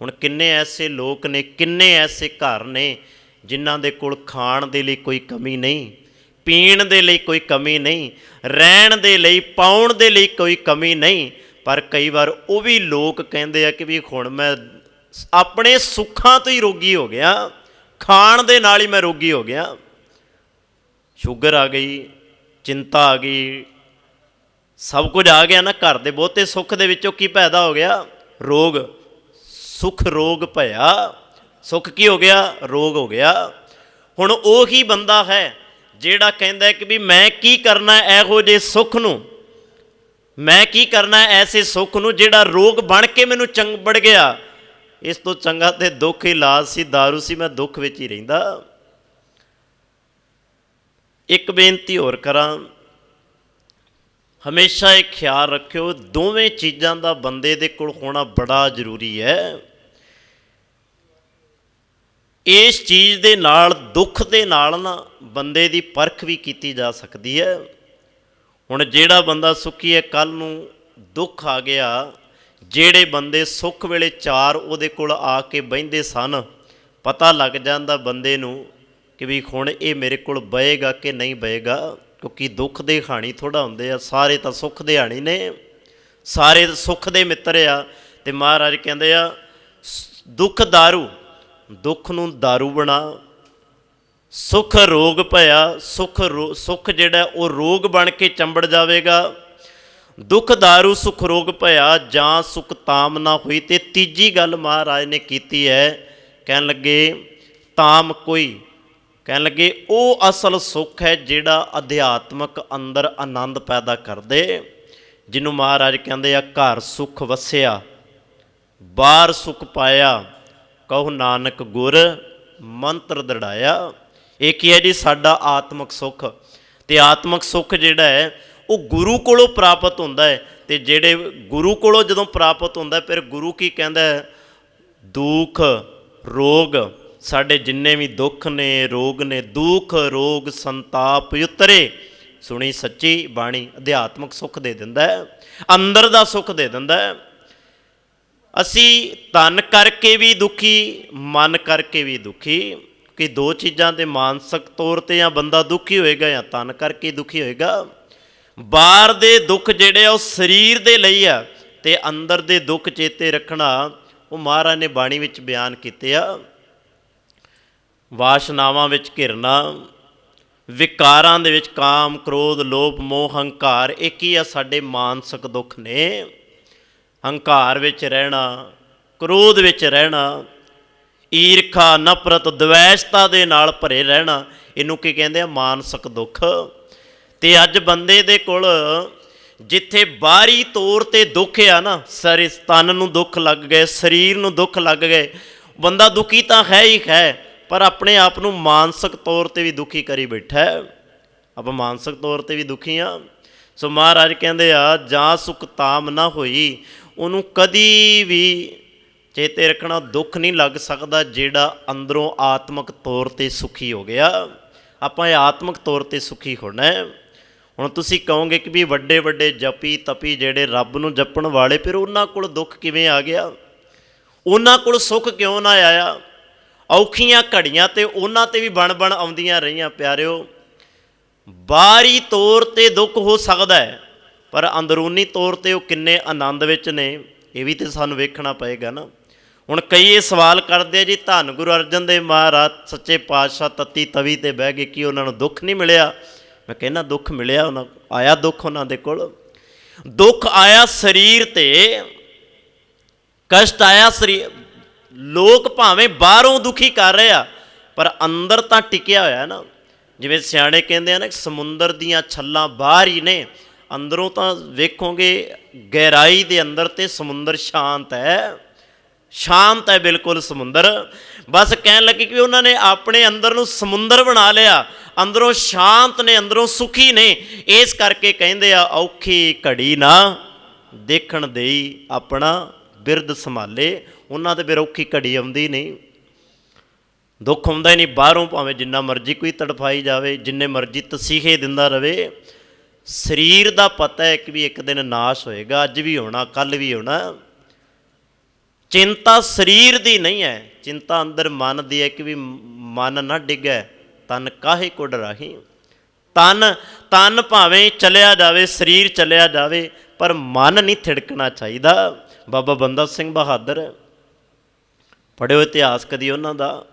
ਹੁਣ ਕਿੰਨੇ ਐਸੇ ਲੋਕ ਨੇ, ਕਿੰਨੇ ਐਸੇ ਘਰ ਨੇ ਜਿਨ੍ਹਾਂ ਦੇ ਕੋਲ ਖਾਣ ਦੇ ਲਈ ਕੋਈ ਕਮੀ ਨਹੀਂ, ਪੀਣ ਦੇ ਲਈ ਕੋਈ ਕਮੀ ਨਹੀਂ, ਰਹਿਣ ਦੇ ਲਈ ਪਾਉਣ ਦੇ ਲਈ ਕੋਈ ਕਮੀ ਨਹੀਂ। ਪਰ ਕਈ ਵਾਰ ਉਹ ਵੀ ਲੋਕ ਕਹਿੰਦੇ ਆ ਕਿ ਵੀ ਹੁਣ ਮੈਂ ਆਪਣੇ ਸੁੱਖਾਂ ਤੋਂ ਹੀ ਰੋਗੀ ਹੋ ਗਿਆ, ਖਾਣ ਦੇ ਨਾਲ ਹੀ ਮੈਂ ਰੋਗੀ ਹੋ ਗਿਆ। ਸ਼ੂਗਰ ਆ ਗਈ, ਚਿੰਤਾ ਆ ਗਈ, ਸਭ ਕੁਝ ਆ ਗਿਆ ਨਾ। ਘਰ ਦੇ ਬਹੁਤੇ ਸੁੱਖ ਦੇ ਵਿੱਚੋਂ ਕੀ ਪੈਦਾ ਹੋ ਗਿਆ? ਰੋਗ। ਸੁੱਖ ਰੋਗ ਭਇਆ। ਸੁੱਖ ਕੀ ਹੋ ਗਿਆ? ਰੋਗ ਹੋ ਗਿਆ। ਹੁਣ ਉਹੀ ਬੰਦਾ ਹੈ ਜਿਹੜਾ ਕਹਿੰਦਾ ਕਿ ਵੀ ਮੈਂ ਕੀ ਕਰਨਾ ਇਹੋ ਜਿਹੇ ਸੁੱਖ ਨੂੰ, ਮੈਂ ਕੀ ਕਰਨਾ ਐਸੇ ਸੁੱਖ ਨੂੰ ਜਿਹੜਾ ਰੋਗ ਬਣ ਕੇ ਮੈਨੂੰ ਚੰਬੜ ਗਿਆ। ਇਸ ਤੋਂ ਚੰਗਾ ਤੇ ਦੁੱਖ ਇਲਾਜ ਸੀ, ਦਾਰੂ ਸੀ, ਮੈਂ ਦੁੱਖ ਵਿੱਚ ਹੀ ਰਹਿੰਦਾ। ਇੱਕ ਬੇਨਤੀ ਹੋਰ ਕਰਾਂ, ਹਮੇਸ਼ਾ ਇਹ ਖਿਆਲ ਰੱਖਿਓ ਦੋਵੇਂ ਚੀਜ਼ਾਂ ਦਾ ਬੰਦੇ ਦੇ ਕੋਲ ਹੋਣਾ ਬੜਾ ਜ਼ਰੂਰੀ ਹੈ। ਇਸ ਚੀਜ਼ ਦੇ ਨਾਲ, ਦੁੱਖ ਦੇ ਨਾਲ ਨਾ ਬੰਦੇ ਦੀ ਪਰਖ ਵੀ ਕੀਤੀ ਜਾ ਸਕਦੀ ਹੈ। ਹੁਣ ਜਿਹੜਾ ਬੰਦਾ ਸੁਖੀ ਹੈ, ਕੱਲ੍ਹ ਨੂੰ ਦੁੱਖ ਆ ਗਿਆ। ਜਿਹੜੇ ਬੰਦੇ ਸੁੱਖ ਵੇਲੇ ਚਾਰ ਉਹਦੇ ਕੋਲ ਆ ਕੇ ਬਹਿੰਦੇ ਸਨ, ਪਤਾ ਲੱਗ ਜਾਂਦਾ ਬੰਦੇ ਨੂੰ ਕਿ ਵੀ ਹੁਣ ਇਹ ਮੇਰੇ ਕੋਲ ਬਹੇਗਾ ਕਿ ਨਹੀਂ ਬਹੇਗਾ। ਕਿਉਂਕਿ ਦੁੱਖ ਦੇ ਹਾਣੀ ਥੋੜ੍ਹਾ ਹੁੰਦੇ ਆ, ਸਾਰੇ ਤਾਂ ਸੁੱਖ ਦੇ ਹਾਣੀ ਨੇ, ਸਾਰੇ ਸੁੱਖ ਦੇ ਮਿੱਤਰ ਆ। ਅਤੇ ਮਹਾਰਾਜ ਕਹਿੰਦੇ ਆ ਦੁੱਖ ਦਾਰੂ, ਦੁੱਖ ਨੂੰ ਦਾਰੂ ਬਣਾ। ਸੁੱਖ ਰੋਗ ਭਇਆ, ਸੁੱਖ ਜਿਹੜਾ ਉਹ ਰੋਗ ਬਣ ਕੇ ਚੰਬੜ ਜਾਵੇਗਾ। ਦੁੱਖ ਦਾਰੂ ਸੁੱਖ ਰੋਗ ਭਇਆ, ਜਾਂ ਸੁੱਖ ਤਾਮ ਨਾ ਹੋਈ। ਅਤੇ ਤੀਜੀ ਗੱਲ ਮਹਾਰਾਜ ਨੇ ਕੀਤੀ ਹੈ, ਕਹਿਣ ਲੱਗੇ ਤਾਮ ਕੋਈ, ਕਹਿਣ ਲੱਗੇ ਉਹ ਅਸਲ ਸੁੱਖ ਹੈ ਜਿਹੜਾ ਅਧਿਆਤਮਕ ਅੰਦਰ ਆਨੰਦ ਪੈਦਾ ਕਰਦੇ, ਜਿਹਨੂੰ ਮਹਾਰਾਜ ਕਹਿੰਦੇ ਆ ਘਰ ਸੁੱਖ ਵਸਿਆ ਬਾਹਰ ਸੁੱਖ ਪਾਇਆ, ਕਹੋ ਨਾਨਕ ਗੁਰ ਮੰਤਰ ਦ੍ਰਿੜਾਇਆ। ਇਹ ਕੀ ਹੈ ਜੀ? ਸਾਡਾ ਆਤਮਕ ਸੁੱਖ। ਅਤੇ ਆਤਮਕ ਸੁੱਖ ਜਿਹੜਾ ਹੈ ਉਹ ਗੁਰੂ ਕੋਲੋਂ ਪ੍ਰਾਪਤ ਹੁੰਦਾ ਹੈ। ਅਤੇ ਜਿਹੜੇ ਗੁਰੂ ਕੋਲੋਂ ਜਦੋਂ ਪ੍ਰਾਪਤ ਹੁੰਦਾ ਫਿਰ ਗੁਰੂ ਕੀ ਕਹਿੰਦਾ? ਦੁੱਖ ਰੋਗ, ਸਾਡੇ ਜਿੰਨੇ ਵੀ ਦੁੱਖ ਨੇ ਰੋਗ ਨੇ, ਦੁੱਖ ਰੋਗ ਸੰਤਾਪ ਉਤਰੇ। ਸੁਣੀ ਸੱਚੀ ਬਾਣੀ ਅਧਿਆਤਮਕ ਸੁੱਖ ਦੇ ਦਿੰਦਾ ਹੈ, ਅੰਦਰ ਦਾ ਸੁੱਖ ਦੇ ਦਿੰਦਾ ਹੈ। ਅਸੀਂ ਤਨ ਕਰਕੇ ਵੀ ਦੁਖੀ, ਮਨ ਕਰਕੇ ਵੀ ਦੁਖੀ, ਕਿ ਦੋ ਚੀਜ਼ਾਂ ਦੇ ਮਾਨਸਿਕ ਤੌਰ ਤੇ ਜਾਂ ਬੰਦਾ ਦੁਖੀ ਹੋਏਗਾ ਜਾਂ ਤਨ ਕਰਕੇ ਦੁਖੀ ਹੋਏਗਾ। ਬਾਹਰ ਦੇ ਦੁੱਖ ਜਿਹੜੇ ਆ ਉਹ ਸਰੀਰ ਦੇ ਲਈ ਆ, ਤੇ ਅੰਦਰ ਦੇ ਦੁੱਖ ਚੇਤੇ ਰੱਖਣਾ ਉਹ ਮਹਾਰਾਜ ਨੇ ਬਾਣੀ ਵਿੱਚ ਬਿਆਨ ਕੀਤੇ ਆ। ਵਾਸ਼ਨਾਵਾਂ ਵਿੱਚ ਘਿਰਨਾ, ਵਿਕਾਰਾਂ ਦੇ ਵਿੱਚ ਕਾਮ, ਕ੍ਰੋਧ, ਲੋਭ, ਮੋਹ, ਹੰਕਾਰ, ਇਹ ਕੀ ਆ? ਸਾਡੇ ਮਾਨਸਿਕ ਦੁੱਖ ਨੇ। ਹੰਕਾਰ ਵਿੱਚ ਰਹਿਣਾ, ਕ੍ਰੋਧ ਵਿੱਚ ਰਹਿਣਾ, ਈਰਖਾ, ਨਫ਼ਰਤ, ਦਵੈਸ਼ਤਾ ਦੇ ਨਾਲ ਭਰੇ ਰਹਿਣਾ, ਇਹਨੂੰ ਕੀ ਕਹਿੰਦੇ ਆ? ਮਾਨਸਿਕ ਦੁੱਖ। ਤੇ ਅੱਜ ਬੰਦੇ ਦੇ ਕੋਲ ਜਿੱਥੇ ਬਾਹਰੀ ਤੌਰ ਤੇ ਦੁੱਖ ਆ ਨਾ, ਤਨ ਨੂੰ ਦੁੱਖ ਲੱਗ ਗਏ, ਸਰੀਰ ਨੂੰ ਦੁੱਖ ਲੱਗ ਗਏ, ਬੰਦਾ ਦੁਖੀ ਤਾਂ ਹੈ ਹੀ ਹੈ, ਪਰ ਆਪਣੇ ਆਪ ਨੂੰ ਮਾਨਸਿਕ ਤੌਰ ਤੇ ਵੀ ਦੁਖੀ ਕਰੀ ਬੈਠਾ। ਆਪਾਂ ਮਾਨਸਿਕ ਤੌਰ ਤੇ ਵੀ ਦੁਖੀ ਹਾਂ। ਸੋ ਮਹਾਰਾਜ ਕਹਿੰਦੇ ਆ, ਜਾਂ ਸੁਖ ਤਾਮ ਨਾ ਹੋਈ, ਉਹਨੂੰ ਕਦੀ ਵੀ ਚੇਤੇ ਰੱਖਣਾ, ਦੁੱਖ ਨਹੀਂ ਲੱਗ ਸਕਦਾ ਜਿਹੜਾ ਅੰਦਰੋਂ ਆਤਮਿਕ ਤੌਰ ਤੇ ਸੁਖੀ ਹੋ ਗਿਆ। ਆਪਾਂ ਇਹ ਆਤਮਿਕ ਤੌਰ ਤੇ ਸੁਖੀ ਹੋਣਾ। ਹੁਣ ਤੁਸੀਂ ਕਹੋਗੇ ਕਿ ਵੀ ਵੱਡੇ ਵੱਡੇ ਜਪੀ ਤਪੀ ਜਿਹੜੇ ਰੱਬ ਨੂੰ ਜਪਣ ਵਾਲੇ, ਫਿਰ ਉਹਨਾਂ ਕੋਲ ਦੁੱਖ ਕਿਵੇਂ ਆ ਗਿਆ? ਉਹਨਾਂ ਕੋਲ ਸੁੱਖ ਕਿਉਂ ਨਾ ਆਇਆ? ਔਖੀਆਂ ਘੜੀਆਂ ਤੇ ਉਹਨਾਂ ਤੇ ਵੀ ਬਣ ਆਉਂਦੀਆਂ ਰਹੀਆਂ। ਪਿਆਰਿਓ, ਬਾਹਰੀ ਤੌਰ ਤੇ ਦੁੱਖ ਹੋ ਸਕਦਾ ਹੈ, ਪਰ ਅੰਦਰੂਨੀ ਤੌਰ ਤੇ ਉਹ ਕਿੰਨੇ ਆਨੰਦ ਵਿੱਚ ਨੇ, ਇਹ ਵੀ ਤਾਂ ਸਾਨੂੰ ਵੇਖਣਾ ਪਏਗਾ ਨਾ। ਹੁਣ ਕਈ ਇਹ ਸਵਾਲ ਕਰਦੇ ਆ ਜੀ, ਧੰਨ ਗੁਰੂ ਅਰਜਨ ਦੇਵ ਮਹਾਰਾਜ ਸੱਚੇ ਪਾਤਸ਼ਾਹ ਤੱਤੀ ਤਵੀ ਤੇ ਬਹਿ ਗਏ, ਕਿ ਉਹਨਾਂ ਨੂੰ ਦੁੱਖ ਨਹੀਂ ਮਿਲਿਆ? ਮੈਂ ਕਹਿੰਦਾ ਦੁੱਖ ਮਿਲਿਆ, ਉਹਨਾਂ ਆਇਆ ਦੁੱਖ, ਉਹਨਾਂ ਦੇ ਕੋਲ ਦੁੱਖ ਆਇਆ, ਸਰੀਰ ਤੇ ਕਸ਼ਟ ਆਇਆ। ਸਰੀਰ ਲੋਕ ਭਾਵੇਂ ਬਾਹਰੋਂ ਦੁਖੀ ਕਰ ਰਹੇ ਆ, ਪਰ ਅੰਦਰ ਤਾਂ ਟਿਕਿਆ ਹੋਇਆ ਨਾ। ਜਿਵੇਂ ਸਿਆਣੇ ਕਹਿੰਦੇ ਆ ਨਾ, ਸਮੁੰਦਰ ਦੀਆਂ ਛੱਲਾਂ ਬਾਹਰ ਹੀ ਨੇ, ਅੰਦਰੋਂ ਤਾਂ ਵੇਖੋਗੇ ਗਹਿਰਾਈ ਦੇ ਅੰਦਰ ਤੇ ਸਮੁੰਦਰ ਸ਼ਾਂਤ ਹੈ, ਸ਼ਾਂਤ ਹੈ ਬਿਲਕੁਲ ਸਮੁੰਦਰ। ਬਸ ਕਹਿਣ ਲੱਗੇ ਕਿ ਉਹਨਾਂ ਨੇ ਆਪਣੇ ਅੰਦਰ ਨੂੰ ਸਮੁੰਦਰ ਬਣਾ ਲਿਆ, ਅੰਦਰੋਂ ਸ਼ਾਂਤ ਨੇ, ਅੰਦਰੋਂ ਸੁਖੀ ਨੇ। ਇਸ ਕਰਕੇ ਕਹਿੰਦੇ ਆ, ਔਖੀ ਘੜੀ ਨਾ ਦੇਖਣ ਦੇਈ, ਆਪਣਾ ਬਿਰਦ ਸੰਭਾਲੇ। ਉਹਨਾਂ ਦੇ ਫਿਰ ਔਖੀ ਘੜੀ ਆਉਂਦੀ ਨਹੀਂ, ਦੁੱਖ ਆਉਂਦਾ ਹੀ ਨਹੀਂ। ਬਾਹਰੋਂ ਭਾਵੇਂ ਜਿੰਨਾ ਮਰਜ਼ੀ ਕੋਈ ਤੜਫਾਈ ਜਾਵੇ, ਜਿੰਨੇ ਮਰਜ਼ੀ ਤਸੀਹੇ ਦਿੰਦਾ ਰਵੇ, ਸਰੀਰ ਦਾ ਪਤਾ ਹੈ ਕਿ ਵੀ ਇੱਕ ਦਿਨ ਨਾਸ਼ ਹੋਏਗਾ, ਅੱਜ ਵੀ ਹੋਣਾ, ਕੱਲ੍ਹ ਵੀ ਹੋਣਾ। ਚਿੰਤਾ ਸਰੀਰ ਦੀ ਨਹੀਂ ਹੈ, ਚਿੰਤਾ ਅੰਦਰ ਮਨ ਦੀ ਹੈ ਕਿ ਵੀ ਮਨ ਨਾ ਡਿੱਗੈ, ਤਨ ਕਾਹੇ ਕੋ ਡਰਾਹੀ। ਤਨ ਭਾਵੇਂ ਚਲਿਆ ਜਾਵੇ, ਸਰੀਰ ਚਲਿਆ ਜਾਵੇ, ਪਰ ਮਨ ਨਹੀਂ ਥਿੜਕਣਾ ਚਾਹੀਦਾ। ਬਾਬਾ ਬੰਦਾ ਸਿੰਘ ਬਹਾਦਰ, ਪੜ੍ਹਿਓ ਇਤਿਹਾਸ ਕਦੀ ਉਹਨਾਂ ਦਾ,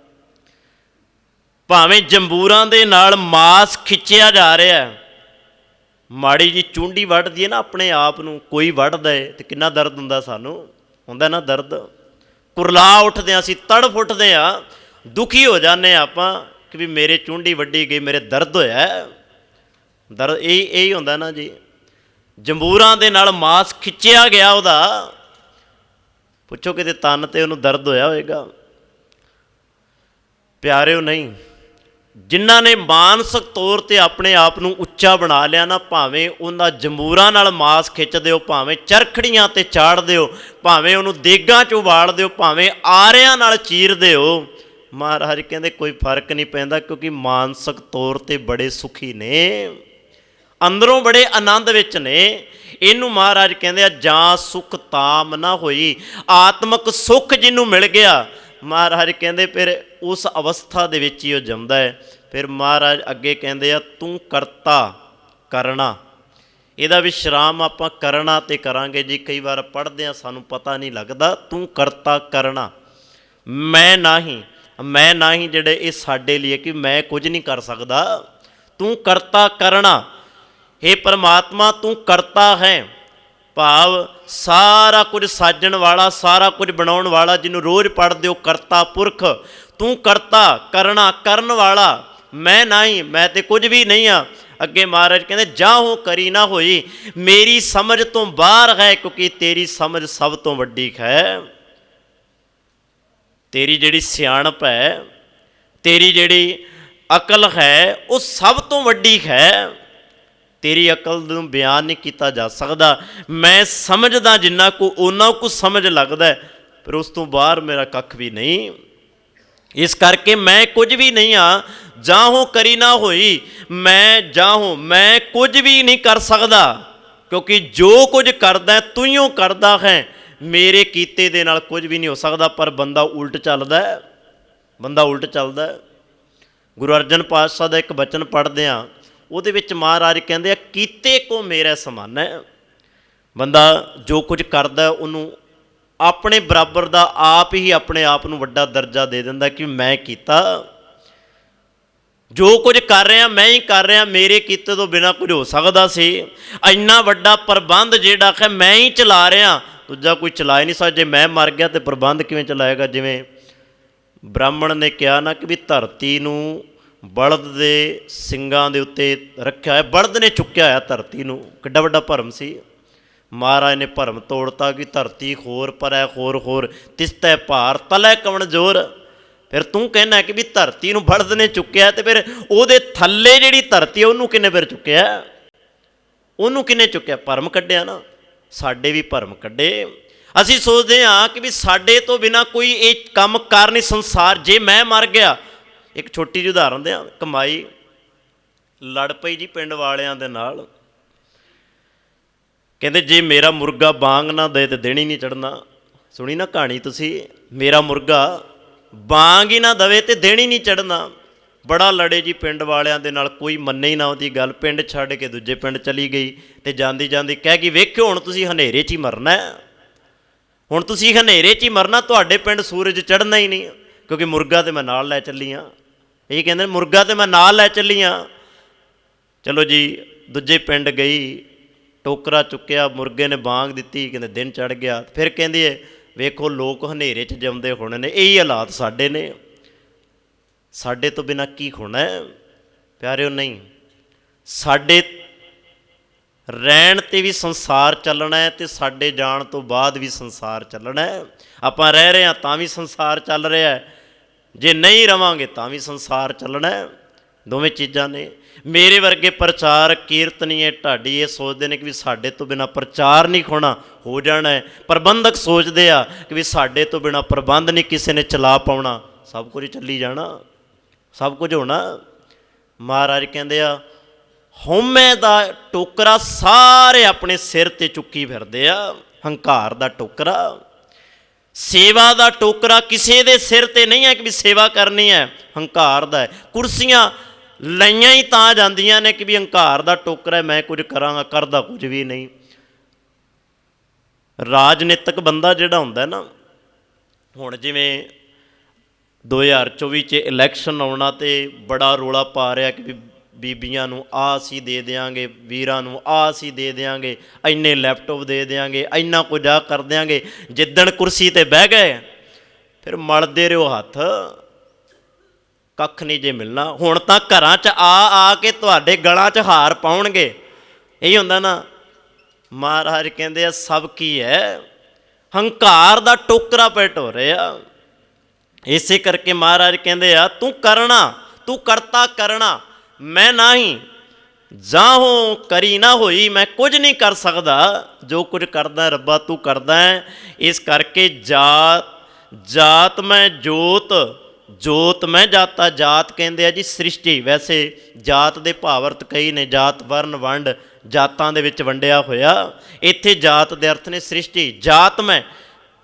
ਭਾਵੇਂ ਜੰਬੂਰਾਂ ਦੇ ਨਾਲ ਮਾਸ ਖਿੱਚਿਆ ਜਾ ਰਿਹਾ, ਮਾੜੀ ਜੀ ਚੁੰਡੀ ਵੱਢਦੀ ਹੈ ਨਾ ਆਪਣੇ ਆਪ ਨੂੰ, ਕੋਈ ਵੱਢਦਾ ਹੈ ਤੇ ਕਿੰਨਾ ਦਰਦ ਹੁੰਦਾ, ਸਾਨੂੰ ਹੁੰਦਾ ਨਾ ਦਰਦ। ਕੁਰਲਾ ਉੱਠਦੇ ਹਾਂ ਅਸੀਂ, ਤੜਫ ਉੱਠਦੇ ਹਾਂ, ਦੁਖੀ ਹੋ ਜਾਂਦੇ ਹਾਂ ਆਪਾਂ ਕਿ ਵੀ ਮੇਰੇ ਚੁੰਡੀ ਵੱਢੀ ਗਈ, ਮੇਰੇ ਦਰਦ ਹੋਇਆ। ਦਰਦ ਇਹ ਹੁੰਦਾ ਨਾ ਜੀ, ਜੰਬੂਰਾਂ ਦੇ ਨਾਲ ਮਾਸ ਖਿੱਚਿਆ ਗਿਆ ਉਹਦਾ, ਪੁੱਛੋ ਕਿਤੇ ਤਨ ਤੇ ਉਹਨੂੰ ਦਰਦ ਹੋਇਆ ਹੋਏਗਾ? ਪਿਆਰਿਓ ਨਹੀਂ, ਜਿਨ੍ਹਾਂ ਨੇ ਮਾਨਸਿਕ ਤੌਰ ਤੇ ਆਪਣੇ ਆਪ ਨੂੰ ਉੱਚਾ ਬਣਾ ਲਿਆ ਨਾ, ਭਾਵੇਂ ਉਹਨਾਂ ਜੰਬੂਰਾਂ ਨਾਲ ਮਾਸ ਖਿੱਚ ਦਿਓ, ਭਾਵੇਂ ਚਰਖੜੀਆਂ ਤੇ ਚਾੜ ਦਿਓ, ਭਾਵੇਂ ਉਹਨੂੰ ਦੇਗਾਂ 'ਚ ਉਬਾਲ ਦਿਓ, ਭਾਵੇਂ ਆਰਿਆਂ ਨਾਲ ਚੀਰ ਦਿਓ, ਮਹਾਰਾਜ ਕਹਿੰਦੇ ਕੋਈ ਫਰਕ ਨਹੀਂ ਪੈਂਦਾ, ਕਿਉਂਕਿ ਮਾਨਸਿਕ ਤੌਰ ਤੇ ਬੜੇ ਸੁਖੀ ਨੇ, ਅੰਦਰੋਂ ਬੜੇ ਆਨੰਦ ਵਿੱਚ ਨੇ। ਇਹਨੂੰ ਮਹਾਰਾਜ ਕਹਿੰਦੇ ਆ, ਜਾਂ ਸੁਖ ਤਾਮ ਨਾ ਹੋਈ। ਆਤਮਿਕ ਸੁੱਖ ਜਿਹਨੂੰ ਮਿਲ ਗਿਆ, ਮਹਾਰਾਜ ਕਹਿੰਦੇ ਫਿਰ ਉਸ ਅਵਸਥਾ ਦੇ ਵਿੱਚ ਹੀ ਉਹ ਜੰਮਦਾ ਹੈ। ਫਿਰ ਮਹਾਰਾਜ ਅੱਗੇ ਕਹਿੰਦੇ ਆ, ਤੂੰ ਕਰਤਾ ਕਰਨਾ। ਇਹਦਾ ਵਿਸ਼ਰਾਮ ਆਪਾਂ ਕਰਨਾ ਤੇ ਕਰਾਂਗੇ ਜੀ। ਕਈ ਵਾਰ ਪੜ੍ਹਦੇ ਹਾਂ ਸਾਨੂੰ ਪਤਾ ਨਹੀਂ ਲੱਗਦਾ, ਤੂੰ ਕਰਤਾ ਕਰਨਾ, ਮੈਂ ਨਹੀਂ ਜਿਹੜੇ ਇਹ ਸਾਡੇ ਲਈ ਕਿ ਮੈਂ ਕੁਝ ਨਹੀਂ ਕਰ ਸਕਦਾ। ਤੂੰ ਕਰਤਾ ਕਰਨਾ, ਹੇ ਪਰਮਾਤਮਾ ਤੂੰ ਕਰਤਾ ਹੈ, ਭਾਵ ਸਾਰਾ ਕੁਝ ਸਾਜਣ ਵਾਲਾ, ਸਾਰਾ ਕੁਝ ਬਣਾਉਣ ਵਾਲਾ, ਜਿਹਨੂੰ ਰੋਜ਼ ਪੜ੍ਹਦੇ ਹੋ ਕਰਤਾ ਪੁਰਖ। ਤੂੰ ਕਰਤਾ ਕਰਨਾ, ਕਰਨ ਵਾਲਾ, ਮੈਂ ਨਹੀਂ, ਮੈਂ ਤੇ ਕੁਝ ਵੀ ਨਹੀਂ ਹਾਂ। ਅੱਗੇ ਮਹਾਰਾਜ ਕਹਿੰਦੇ, ਜਾਹੋ ਕਰੀ ਨਾ ਹੋਈ, ਮੇਰੀ ਸਮਝ ਤੋਂ ਬਾਹਰ ਹੈ, ਕਿਉਂਕਿ ਤੇਰੀ ਸਮਝ ਸਭ ਤੋਂ ਵੱਡੀ ਹੈ। ਤੇਰੀ ਜਿਹੜੀ ਸਿਆਣਪ ਹੈ, ਤੇਰੀ ਜਿਹੜੀ ਅਕਲ ਹੈ, ਉਹ ਸਭ ਤੋਂ ਵੱਡੀ ਹੈ। ਤੇਰੀ ਅਕਲ ਨੂੰ ਬਿਆਨ ਨਹੀਂ ਕੀਤਾ ਜਾ ਸਕਦਾ। ਮੈਂ ਸਮਝਦਾ ਜਿੰਨਾ ਕੁ, ਉਹਨਾਂ ਕੁ ਸਮਝ ਲੱਗਦਾ, ਪਰ ਉਸ ਤੋਂ ਬਾਹਰ ਮੇਰਾ ਕੱਖ ਵੀ ਨਹੀਂ। ਇਸ ਕਰਕੇ ਮੈਂ ਕੁਝ ਵੀ ਨਹੀਂ ਹਾਂ। ਜਾਹੋ ਕਰੀ ਨਾ ਹੋਈ, ਮੈਂ ਕੁਝ ਵੀ ਨਹੀਂ ਕਰ ਸਕਦਾ, ਕਿਉਂਕਿ ਜੋ ਕੁਝ ਕਰਦਾ ਤੂੰ ਹੀ ਕਰਦਾ ਹੈ। ਮੇਰੇ ਕੀਤੇ ਦੇ ਨਾਲ ਕੁਝ ਵੀ ਨਹੀਂ ਹੋ ਸਕਦਾ। ਪਰ ਬੰਦਾ ਉਲਟ ਚੱਲਦਾ ਹੈ, ਬੰਦਾ ਉਲਟ ਚੱਲਦਾ ਹੈ। ਗੁਰੂ ਅਰਜਨ ਪਾਤਸ਼ਾਹ ਦਾ ਇੱਕ ਬਚਨ ਪੜ੍ਹਦੇ ਹਾਂ, ਉਹਦੇ ਵਿੱਚ ਮਹਾਰਾਜ ਕਹਿੰਦੇ ਆ, ਕੀਤੇ ਕੋ ਮੇਰੇ ਸਮਾਨ ਹੈ। ਬੰਦਾ ਜੋ ਕੁਝ ਕਰਦਾ ਉਹਨੂੰ ਆਪਣੇ ਬਰਾਬਰ ਦਾ ਆਪ ਹੀ ਆਪਣੇ ਆਪ ਨੂੰ ਵੱਡਾ ਦਰਜਾ ਦੇ ਦਿੰਦਾ ਕਿ ਮੈਂ ਕੀਤਾ, ਜੋ ਕੁਝ ਕਰ ਰਿਹਾ ਮੈਂ ਹੀ ਕਰ ਰਿਹਾ, ਮੇਰੇ ਕੀਤੇ ਤੋਂ ਬਿਨਾਂ ਕੁਝ ਹੋ ਸਕਦਾ ਸੀ? ਇੰਨਾ ਵੱਡਾ ਪ੍ਰਬੰਧ ਜਿਹੜਾ ਹੈ ਮੈਂ ਹੀ ਚਲਾ ਰਿਹਾ, ਦੂਜਾ ਕੋਈ ਚਲਾ ਹੀ ਨਹੀਂ ਸਕਦਾ। ਜੇ ਮੈਂ ਮਰ ਗਿਆ ਤਾਂ ਪ੍ਰਬੰਧ ਕਿਵੇਂ ਚਲਾਏਗਾ? ਜਿਵੇਂ ਬ੍ਰਾਹਮਣ ਨੇ ਕਿਹਾ ਨਾ ਕਿ ਵੀ ਧਰਤੀ ਨੂੰ ਬਲਦ ਦੇ ਸਿੰਘਾਂ ਦੇ ਉੱਤੇ ਰੱਖਿਆ ਹੋਇਆ, ਬਲਦ ਨੇ ਚੁੱਕਿਆ ਹੋਇਆ ਧਰਤੀ ਨੂੰ, ਕਿੱਡਾ ਵੱਡਾ ਭਰਮ ਸੀ। ਮਹਾਰਾਜ ਨੇ ਭਰਮ ਤੋੜਤਾ ਕਿ ਧਰਤੀ ਹੋਰ ਪਰੈ ਹੋਰ ਹੋਰ, ਤਿਸਤੈ ਭਾਰ ਤਲੈ ਕਵਣ ਜੋਰ। ਫਿਰ ਤੂੰ ਕਹਿਣਾ ਕਿ ਵੀ ਧਰਤੀ ਨੂੰ ਬਲਦ ਨੇ ਚੁੱਕਿਆ, ਤੇ ਫਿਰ ਉਹਦੇ ਥੱਲੇ ਜਿਹੜੀ ਧਰਤੀ ਉਹਨੂੰ ਕਿੰਨੇ ਫਿਰ ਚੁੱਕਿਆ? ਉਹਨੂੰ ਕਿੰਨੇ ਚੁੱਕਿਆ? ਭਰਮ ਕੱਢਿਆ ਨਾ। ਸਾਡੇ ਵੀ ਭਰਮ ਕੱਢੇ। ਅਸੀਂ ਸੋਚਦੇ ਹਾਂ ਕਿ ਵੀ ਸਾਡੇ ਤੋਂ ਬਿਨਾਂ ਕੋਈ ਇਹ ਕੰਮ ਕਰ ਨਹੀਂ ਸੰਸਾਰ। ਜੇ ਮੈਂ ਮਰ ਗਿਆ, ਇੱਕ ਛੋਟੀ ਜਿਹੀ ਉਦਾਹਰਨ ਦਿਆਂ, ਕਮਾਈ ਲੜ ਪਈ ਜੀ ਪਿੰਡ ਵਾਲਿਆਂ ਦੇ ਨਾਲ, ਕਹਿੰਦੇ ਜੇ ਮੇਰਾ ਮੁਰਗਾ ਬਾਂਗ ਨਾ ਦੇ ਤੇ ਦਿਨ ਹੀ ਨਹੀਂ ਚੜ੍ਹਨਾ। ਸੁਣੀ ਨਾ ਕਹਾਣੀ ਤੁਸੀਂ? ਮੇਰਾ ਮੁਰਗਾ ਬਾਂਗ ਹੀ ਨਾ ਦਵੇ ਤੇ ਦਿਨ ਹੀ ਨਹੀਂ ਚੜ੍ਹਨਾ। ਬੜਾ ਲੜੇ ਜੀ ਪਿੰਡ ਵਾਲਿਆਂ ਦੇ ਨਾਲ, ਕੋਈ ਮੰਨੇ ਹੀ ਨਾ ਉਹਦੀ ਗੱਲ। ਪਿੰਡ ਛੱਡ ਕੇ ਦੂਜੇ ਪਿੰਡ ਚਲੀ ਗਈ ਤੇ ਜਾਂਦੀ ਜਾਂਦੀ ਕਹਿ ਗਈ, ਵੇਖਿਓ ਹੁਣ ਤੁਸੀਂ ਹਨੇਰੇ 'ਚ ਹੀ ਮਰਨਾ, ਹੁਣ ਤੁਸੀਂ ਹਨੇਰੇ 'ਚ ਹੀ ਮਰਨਾ, ਤੁਹਾਡੇ ਪਿੰਡ ਸੂਰਜ ਚੜ੍ਹਨਾ ਹੀ ਨਹੀਂ, ਕਿਉਂਕਿ ਮੁਰਗਾ ਤੇ ਮੈਂ ਨਾਲ ਲੈ ਚੱਲੀ ਹਾਂ। ਇਹ ਕਹਿੰਦੇ ਮੁਰਗਾ ਤੇ ਮੈਂ ਨਾਲ ਲੈ ਚੱਲੀ ਹਾਂ। ਚਲੋ ਜੀ ਦੂਜੇ ਪਿੰਡ ਗਈ, ਟੋਕਰਾ ਚੁੱਕਿਆ, ਮੁਰਗੇ ਨੇ ਬਾਂਗ ਦਿੱਤੀ, ਕਹਿੰਦੇ ਦਿਨ ਚੜ੍ਹ ਗਿਆ। ਫਿਰ ਕਹਿੰਦੀ ਹੈ ਵੇਖੋ ਲੋਕ ਹਨੇਰੇ 'ਚ ਜਿਉਂਦੇ ਹੋਣੇ ਨੇ, ਇਹੀ ਹਾਲਾਤ ਸਾਡੇ ਨੇ, ਸਾਡੇ ਤੋਂ ਬਿਨਾਂ ਕੀ ਹੋਣਾ ਹੈ? ਪਿਆਰਿਓ ਨਹੀਂ, ਸਾਡੇ ਰਹਿਣ 'ਤੇ ਵੀ ਸੰਸਾਰ ਚੱਲਣਾ ਹੈ ਅਤੇ ਸਾਡੇ ਜਾਣ ਤੋਂ ਬਾਅਦ ਵੀ ਸੰਸਾਰ ਚੱਲਣਾ ਹੈ। ਆਪਾਂ ਰਹਿ ਰਹੇ ਹਾਂ ਤਾਂ ਵੀ ਸੰਸਾਰ ਚੱਲ ਰਿਹਾ ਹੈ, ਜੇ ਨਹੀਂ ਰਵਾਂਗੇ ਤਾਂ ਵੀ ਸੰਸਾਰ ਚੱਲਣਾ ਹੈ। ਦੋਵੇਂ ਚੀਜ਼ਾਂ ਨੇ। ਮੇਰੇ ਵਰਗੇ ਪ੍ਰਚਾਰ ਕੀਰਤਨੀਏ ਢਾਡੀ ਇਹ ਸੋਚਦੇ ਨੇ ਕਿ ਵੀ ਸਾਡੇ ਤੋਂ ਬਿਨਾਂ ਪ੍ਰਚਾਰ ਨਹੀਂ ਹੋਣਾ, ਹੋ ਜਾਣਾ ਹੈ। ਪ੍ਰਬੰਧਕ ਸੋਚਦੇ ਆ ਕਿ ਵੀ ਸਾਡੇ ਤੋਂ ਬਿਨਾਂ ਪ੍ਰਬੰਧ ਨਹੀਂ ਕਿਸੇ ਨੇ ਚਲਾ ਪਾਉਣਾ, ਸਭ ਕੁਝ ਚੱਲੀ ਜਾਣਾ, ਸਭ ਕੁਝ ਹੋਣਾ। ਮਹਾਰਾਜ ਕਹਿੰਦੇ ਆ, ਹਉਮੈ ਦਾ ਟੋਕਰਾ ਸਾਰੇ ਆਪਣੇ ਸਿਰ 'ਤੇ ਚੁੱਕੀ ਫਿਰਦੇ ਆ, ਹੰਕਾਰ ਦਾ ਟੋਕਰਾ। ਸੇਵਾ ਦਾ ਟੋਕਰਾ ਕਿਸੇ ਦੇ ਸਿਰ 'ਤੇ ਨਹੀਂ ਹੈ ਕਿ ਵੀ ਸੇਵਾ ਕਰਨੀ ਹੈ, ਹੰਕਾਰ ਦਾ ਹੈ। ਕੁਰਸੀਆਂ ਲਈਆਂ ਹੀ ਤਾਂ ਜਾਂਦੀਆਂ ਨੇ ਕਿ ਵੀ ਹੰਕਾਰ ਦਾ ਟੋਕਰਾ ਹੈ, ਮੈਂ ਕੁਝ ਕਰਾਂਗਾ, ਕਰਦਾ ਕੁਝ ਵੀ ਨਹੀਂ। ਰਾਜਨੀਤਿਕ ਬੰਦਾ ਜਿਹੜਾ ਹੁੰਦਾ ਨਾ, ਹੁਣ ਜਿਵੇਂ 2024 'ਚ ਇਲੈਕਸ਼ਨ ਆਉਣਾ ਅਤੇ ਬੜਾ ਰੌਲਾ ਪਾ ਰਿਹਾ ਕਿ ਵੀ ਬੀਬੀਆਂ ਨੂੰ ਆਹ ਅਸੀਂ ਦੇ ਦਿਆਂਗੇ, ਵੀਰਾਂ ਨੂੰ ਆਹ ਅਸੀਂ ਦੇ ਦਿਆਂਗੇ, ਇੰਨੇ ਲੈਪਟਾਪ ਦੇ ਦਿਆਂਗੇ, ਇੰਨਾ ਕੁਝ ਆ ਕਰ ਦਿਆਂਗੇ। ਜਿੱਦਣ ਕੁਰਸੀ 'ਤੇ ਬਹਿ ਗਏ ਫਿਰ ਮਲਦੇ ਰਹੋ ਹੱਥ, ਕੱਖ ਨਹੀਂ ਜੇ ਮਿਲਣਾ। ਹੁਣ ਤਾਂ ਘਰਾਂ 'ਚ ਆ ਕੇ ਤੁਹਾਡੇ ਗਲਾਂ 'ਚ ਹਾਰ ਪਾਉਣਗੇ, ਇਹੀ ਹੁੰਦਾ ਨਾ। ਮਹਾਰਾਜ ਕਹਿੰਦੇ ਆ ਸਭ ਕੀ ਹੈ, ਹੰਕਾਰ ਦਾ ਟੋਕਰਾ ਪੇਟ ਹੋ ਰਿਹਾ। ਇਸੇ ਕਰਕੇ ਮਹਾਰਾਜ ਕਹਿੰਦੇ ਆ, ਤੂੰ ਕਰਨਾ, ਤੂੰ ਕਰਤਾ ਕਰਨਾ, ਮੈਂ ਨਹੀਂ ਜਾਹੋਂ ਕਰੀ ਨਾ ਹੋਈ, ਮੈਂ ਕੁਝ ਨਹੀਂ ਕਰ ਸਕਦਾ, ਜੋ ਕੁਝ ਕਰਦਾ ਰੱਬਾ ਤੂੰ ਕਰਦਾ ਹੈ। ਇਸ ਕਰਕੇ ਜਾਤ ਮੈਂ ਜੋਤ, ਜੋਤ ਮੈਂ ਜਾਤਾ। ਜਾਤ ਕਹਿੰਦੇ ਆ ਜੀ ਸ੍ਰਿਸ਼ਟੀ। ਵੈਸੇ ਜਾਤ ਦੇ ਭਾਵ ਅਰਥ ਕਈ ਨੇ, ਜਾਤ ਵਰਨ ਵੰਡ, ਜਾਤਾਂ ਦੇ ਵਿੱਚ ਵੰਡਿਆ ਹੋਇਆ। ਇੱਥੇ ਜਾਤ ਦੇ ਅਰਥ ਨੇ ਸ੍ਰਿਸ਼ਟੀ। ਜਾਤ ਮੈਂ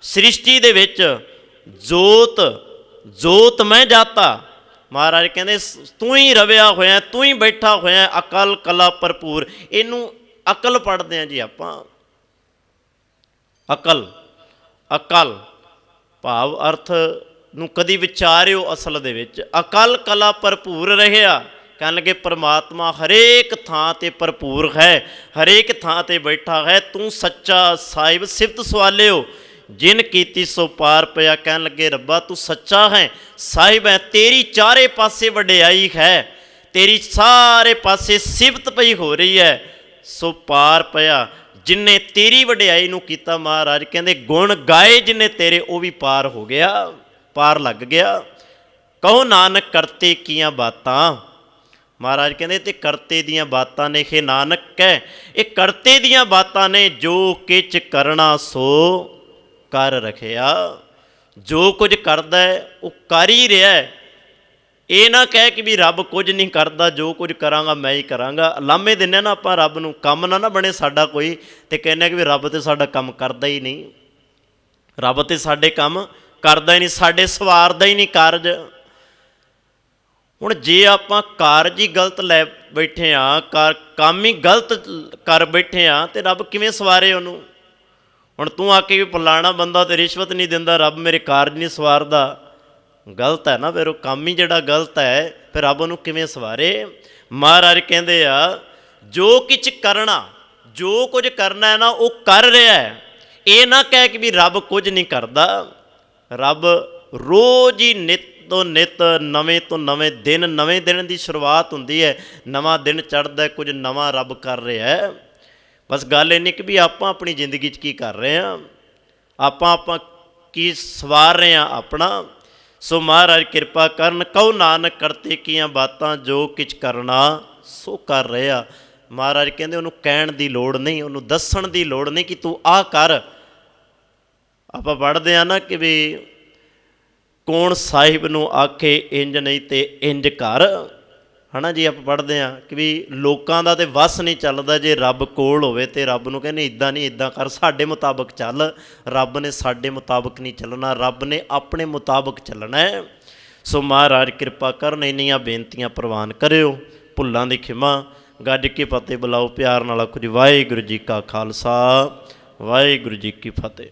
ਸ੍ਰਿਸ਼ਟੀ ਦੇ ਵਿੱਚ, ਜੋਤ ਜੋਤ ਮੈਂ ਜਾਤਾ। ਮਹਾਰਾਜ ਕਹਿੰਦੇ ਤੂੰ ਹੀ ਰਵਿਆ ਹੋਇਆ, ਤੂੰ ਹੀ ਬੈਠਾ ਹੋਇਆ, ਅਕਲ ਕਲਾ ਭਰਪੂਰ। ਇਹਨੂੰ ਅਕਲ ਪੜ੍ਹਦੇ ਹਾਂ ਜੀ ਆਪਾਂ। ਅਕਲ, ਅਕਲ ਭਾਵ ਅਰਥ ਨੂੰ ਕਦੀ ਵਿਚਾਰਿਓ ਅਸਲ ਦੇ ਵਿੱਚ। ਅਕਲ ਕਲਾ ਭਰਪੂਰ ਰਹਿਆ, ਕਹਿਣ ਲੱਗੇ ਪਰਮਾਤਮਾ ਹਰੇਕ ਥਾਂ 'ਤੇ ਭਰਪੂਰ ਹੈ, ਹਰੇਕ ਥਾਂ 'ਤੇ ਬੈਠਾ ਹੈ। ਤੂੰ ਸੱਚਾ ਸਾਹਿਬ ਸਿਫਤ ਸਵਾਲਿਓ, ਜਿਨ ਕੀਤੀ ਸੋ ਪਾਰ ਪਿਆ। ਕਹਿਣ ਲੱਗੇ ਰੱਬਾ ਤੂੰ ਸੱਚਾ ਹੈ, ਸਾਹਿਬ ਹੈ, ਤੇਰੀ ਚਾਰੇ ਪਾਸੇ ਵਡਿਆਈ ਹੈ, ਤੇਰੀ ਸਾਰੇ ਪਾਸੇ ਸਿਫਤ ਪਈ ਹੋ ਰਹੀ ਹੈ, ਸੋ ਪਾਰ ਪਿਆ। ਜਿਨਨੇ ਤੇਰੀ ਵਡਿਆਈ ਨੂੰ ਕੀਤਾ, ਮਹਾਰਾਜ ਕਹਿੰਦੇ ਗੁਣ ਗਾਏ ਜਿਨਨੇ ਤੇਰੇ, ਉਹ ਵੀ ਪਾਰ ਹੋ ਗਿਆ, ਪਾਰ ਲੱਗ ਗਿਆ। ਕਹੋ ਨਾਨਕ ਕਰਤੇ ਕੀਆਂ ਬਾਤਾਂ। ਮਹਾਰਾਜ ਕਹਿੰਦੇ ਤੇ ਕਰਤੇ ਦੀਆਂ ਬਾਤਾਂ ਨੇ, ਇਹ ਨਾਨਕ ਕਹਿ ਇਹ ਕਰਤੇ ਦੀਆਂ ਬਾਤਾਂ ਨੇ, ਜੋ ਕਿਛ ਕਰਨਾ ਸੋ ਕਰ ਰੱਖਿਆ। ਜੋ ਕੁਝ ਕਰਦਾ ਹੈ ਉਹ ਕਰ ਹੀ ਰਿਹਾ ਹੈ। ਇਹ ਨਾ ਕਹਿ ਕਿ ਵੀ ਰੱਬ ਕੁਝ ਨਹੀਂ ਕਰਦਾ, ਜੋ ਕੁਝ ਕਰਾਂਗਾ ਮੈਂ ਹੀ ਕਰਾਂਗਾ। ਲਾਮੇ ਦਿੰਦੇ ਨਾ ਆਪਾਂ ਰੱਬ ਨੂੰ, ਕੰਮ ਨਾ ਬਣੇ ਸਾਡਾ ਕੋਈ, ਅਤੇ ਕਹਿੰਦੇ ਕਿ ਵੀ ਰੱਬ ਤਾਂ ਸਾਡਾ ਕੰਮ ਕਰਦਾ ਹੀ ਨਹੀਂ। ਰੱਬ ਤੇ ਸਾਡੇ ਕੰਮ ਕਰਦਾ ਹੀ ਨਹੀਂ, ਸਾਡੇ ਸਵਾਰਦਾ ਹੀ ਨਹੀਂ ਕਾਰਜ। ਹੁਣ ਜੇ ਆਪਾਂ ਕਾਰਜ ਹੀ ਗਲਤ ਲੈ ਬੈਠੇ ਹਾਂ, ਕੰਮ ਹੀ ਗਲਤ ਕਰ ਬੈਠੇ ਹਾਂ, ਤੇ ਰੱਬ ਕਿਵੇਂ ਸਵਾਰੇ ਉਹਨੂੰ? ਹੁਣ ਤੂੰ ਆ ਕੇ ਵੀ ਫਲਾਣਾ ਬੰਦਾ ਤੇ ਰਿਸ਼ਵਤ ਨਹੀਂ ਦਿੰਦਾ, ਰੱਬ ਮੇਰੇ ਕਾਰਜ ਨਹੀਂ ਸਵਾਰਦਾ, ਗਲਤ ਹੈ ਨਾ ਫਿਰ ਉਹ ਕੰਮ ਹੀ ਜਿਹੜਾ ਗਲਤ ਹੈ, ਫਿਰ ਰੱਬ ਉਹਨੂੰ ਕਿਵੇਂ ਸਵਾਰੇ? ਮਹਾਰਾਜ ਕਹਿੰਦੇ ਆ ਜੋ ਕੁਝ ਕਰਨਾ, ਜੋ ਕੁਝ ਕਰਨਾ ਹੈ ਨਾ ਉਹ ਕਰ ਰਿਹਾ ਹੈ। ਇਹ ਨਾ ਕਹਿ ਕੇ ਵੀ ਰੱਬ ਕੁਝ ਨਹੀਂ ਕਰਦਾ। ਰੱਬ ਰੋਜ਼ ਹੀ ਨਿੱਤ ਤੋਂ ਨਿੱਤ, ਨਵੇਂ ਤੋਂ ਨਵੇਂ ਦਿਨ ਦੀ ਸ਼ੁਰੂਆਤ ਹੁੰਦੀ ਹੈ, ਨਵਾਂ ਦਿਨ ਚੜ੍ਹਦਾ, ਕੁਝ ਨਵਾਂ ਰੱਬ ਕਰ ਰਿਹਾ ਹੈ। ਬਸ ਗੱਲ ਇੰਨੀ ਕਿ ਵੀ ਆਪਾਂ ਆਪਣੀ ਜ਼ਿੰਦਗੀ 'ਚ ਕੀ ਕਰ ਰਹੇ ਹਾਂ, ਆਪਾਂ ਕੀ ਸਵਾਰ ਰਹੇ ਹਾਂ ਆਪਣਾ। ਸੋ ਮਹਾਰਾਜ ਕਿਰਪਾ ਕਰਨ, ਕਹੋ ਨਾਨਕ ਕਰਤੇ ਕੀਆਂ ਬਾਤਾਂ, ਜੋ ਕਿਛ ਕਰਨਾ ਸੋ ਕਰ ਰਿਹਾ। ਮਹਾਰਾਜ ਕਹਿੰਦੇ ਉਹਨੂੰ ਕਹਿਣ ਦੀ ਲੋੜ ਨਹੀਂ, ਉਹਨੂੰ ਦੱਸਣ ਦੀ ਲੋੜ ਨਹੀਂ ਕਿ ਤੂੰ ਆਹ ਕਰ। ਆਪਾਂ ਪੜ੍ਹਦੇ ਹਾਂ ਨਾ ਕਿ ਵੀ ਕੌਣ ਸਾਹਿਬ ਨੂੰ ਆਖੇ ਇੰਜ ਨਹੀਂ ਤੇ ਇੰਜ ਕਰ, ਹੈ ਨਾ ਜੀ। ਆਪਾਂ ਪੜ੍ਹਦੇ ਹਾਂ ਕਿ ਵੀ ਲੋਕਾਂ ਦਾ ਤਾਂ ਵੱਸ ਨਹੀਂ ਚੱਲਦਾ, ਜੇ ਰੱਬ ਕੋਲ ਹੋਵੇ ਤੇ ਰੱਬ ਨੂੰ ਕਹਿੰਦੇ ਇੱਦਾਂ ਨਹੀਂ ਇੱਦਾਂ ਕਰ, ਸਾਡੇ ਮੁਤਾਬਕ ਚੱਲ। ਰੱਬ ਨੇ ਸਾਡੇ ਮੁਤਾਬਕ ਨਹੀਂ ਚੱਲਣਾ, ਰੱਬ ਨੇ ਆਪਣੇ ਮੁਤਾਬਕ ਚੱਲਣਾ ਹੈ। ਸੋ ਮਹਾਰਾਜ ਕਿਰਪਾ ਕਰਨ, ਇੰਨੀਆਂ ਬੇਨਤੀਆਂ ਪ੍ਰਵਾਨ ਕਰਿਓ, ਭੁੱਲਾਂ ਦੀ ਖਿਮਾ। ਗੱਜ ਕੇ ਫਤਿਹ ਬੁਲਾਓ ਪਿਆਰ ਨਾਲ ਕੁਝ। ਵਾਹਿਗੁਰੂ ਜੀ ਕਾ ਖਾਲਸਾ, ਵਾਹਿਗੁਰੂ ਜੀ ਕੀ ਫਤਿਹ।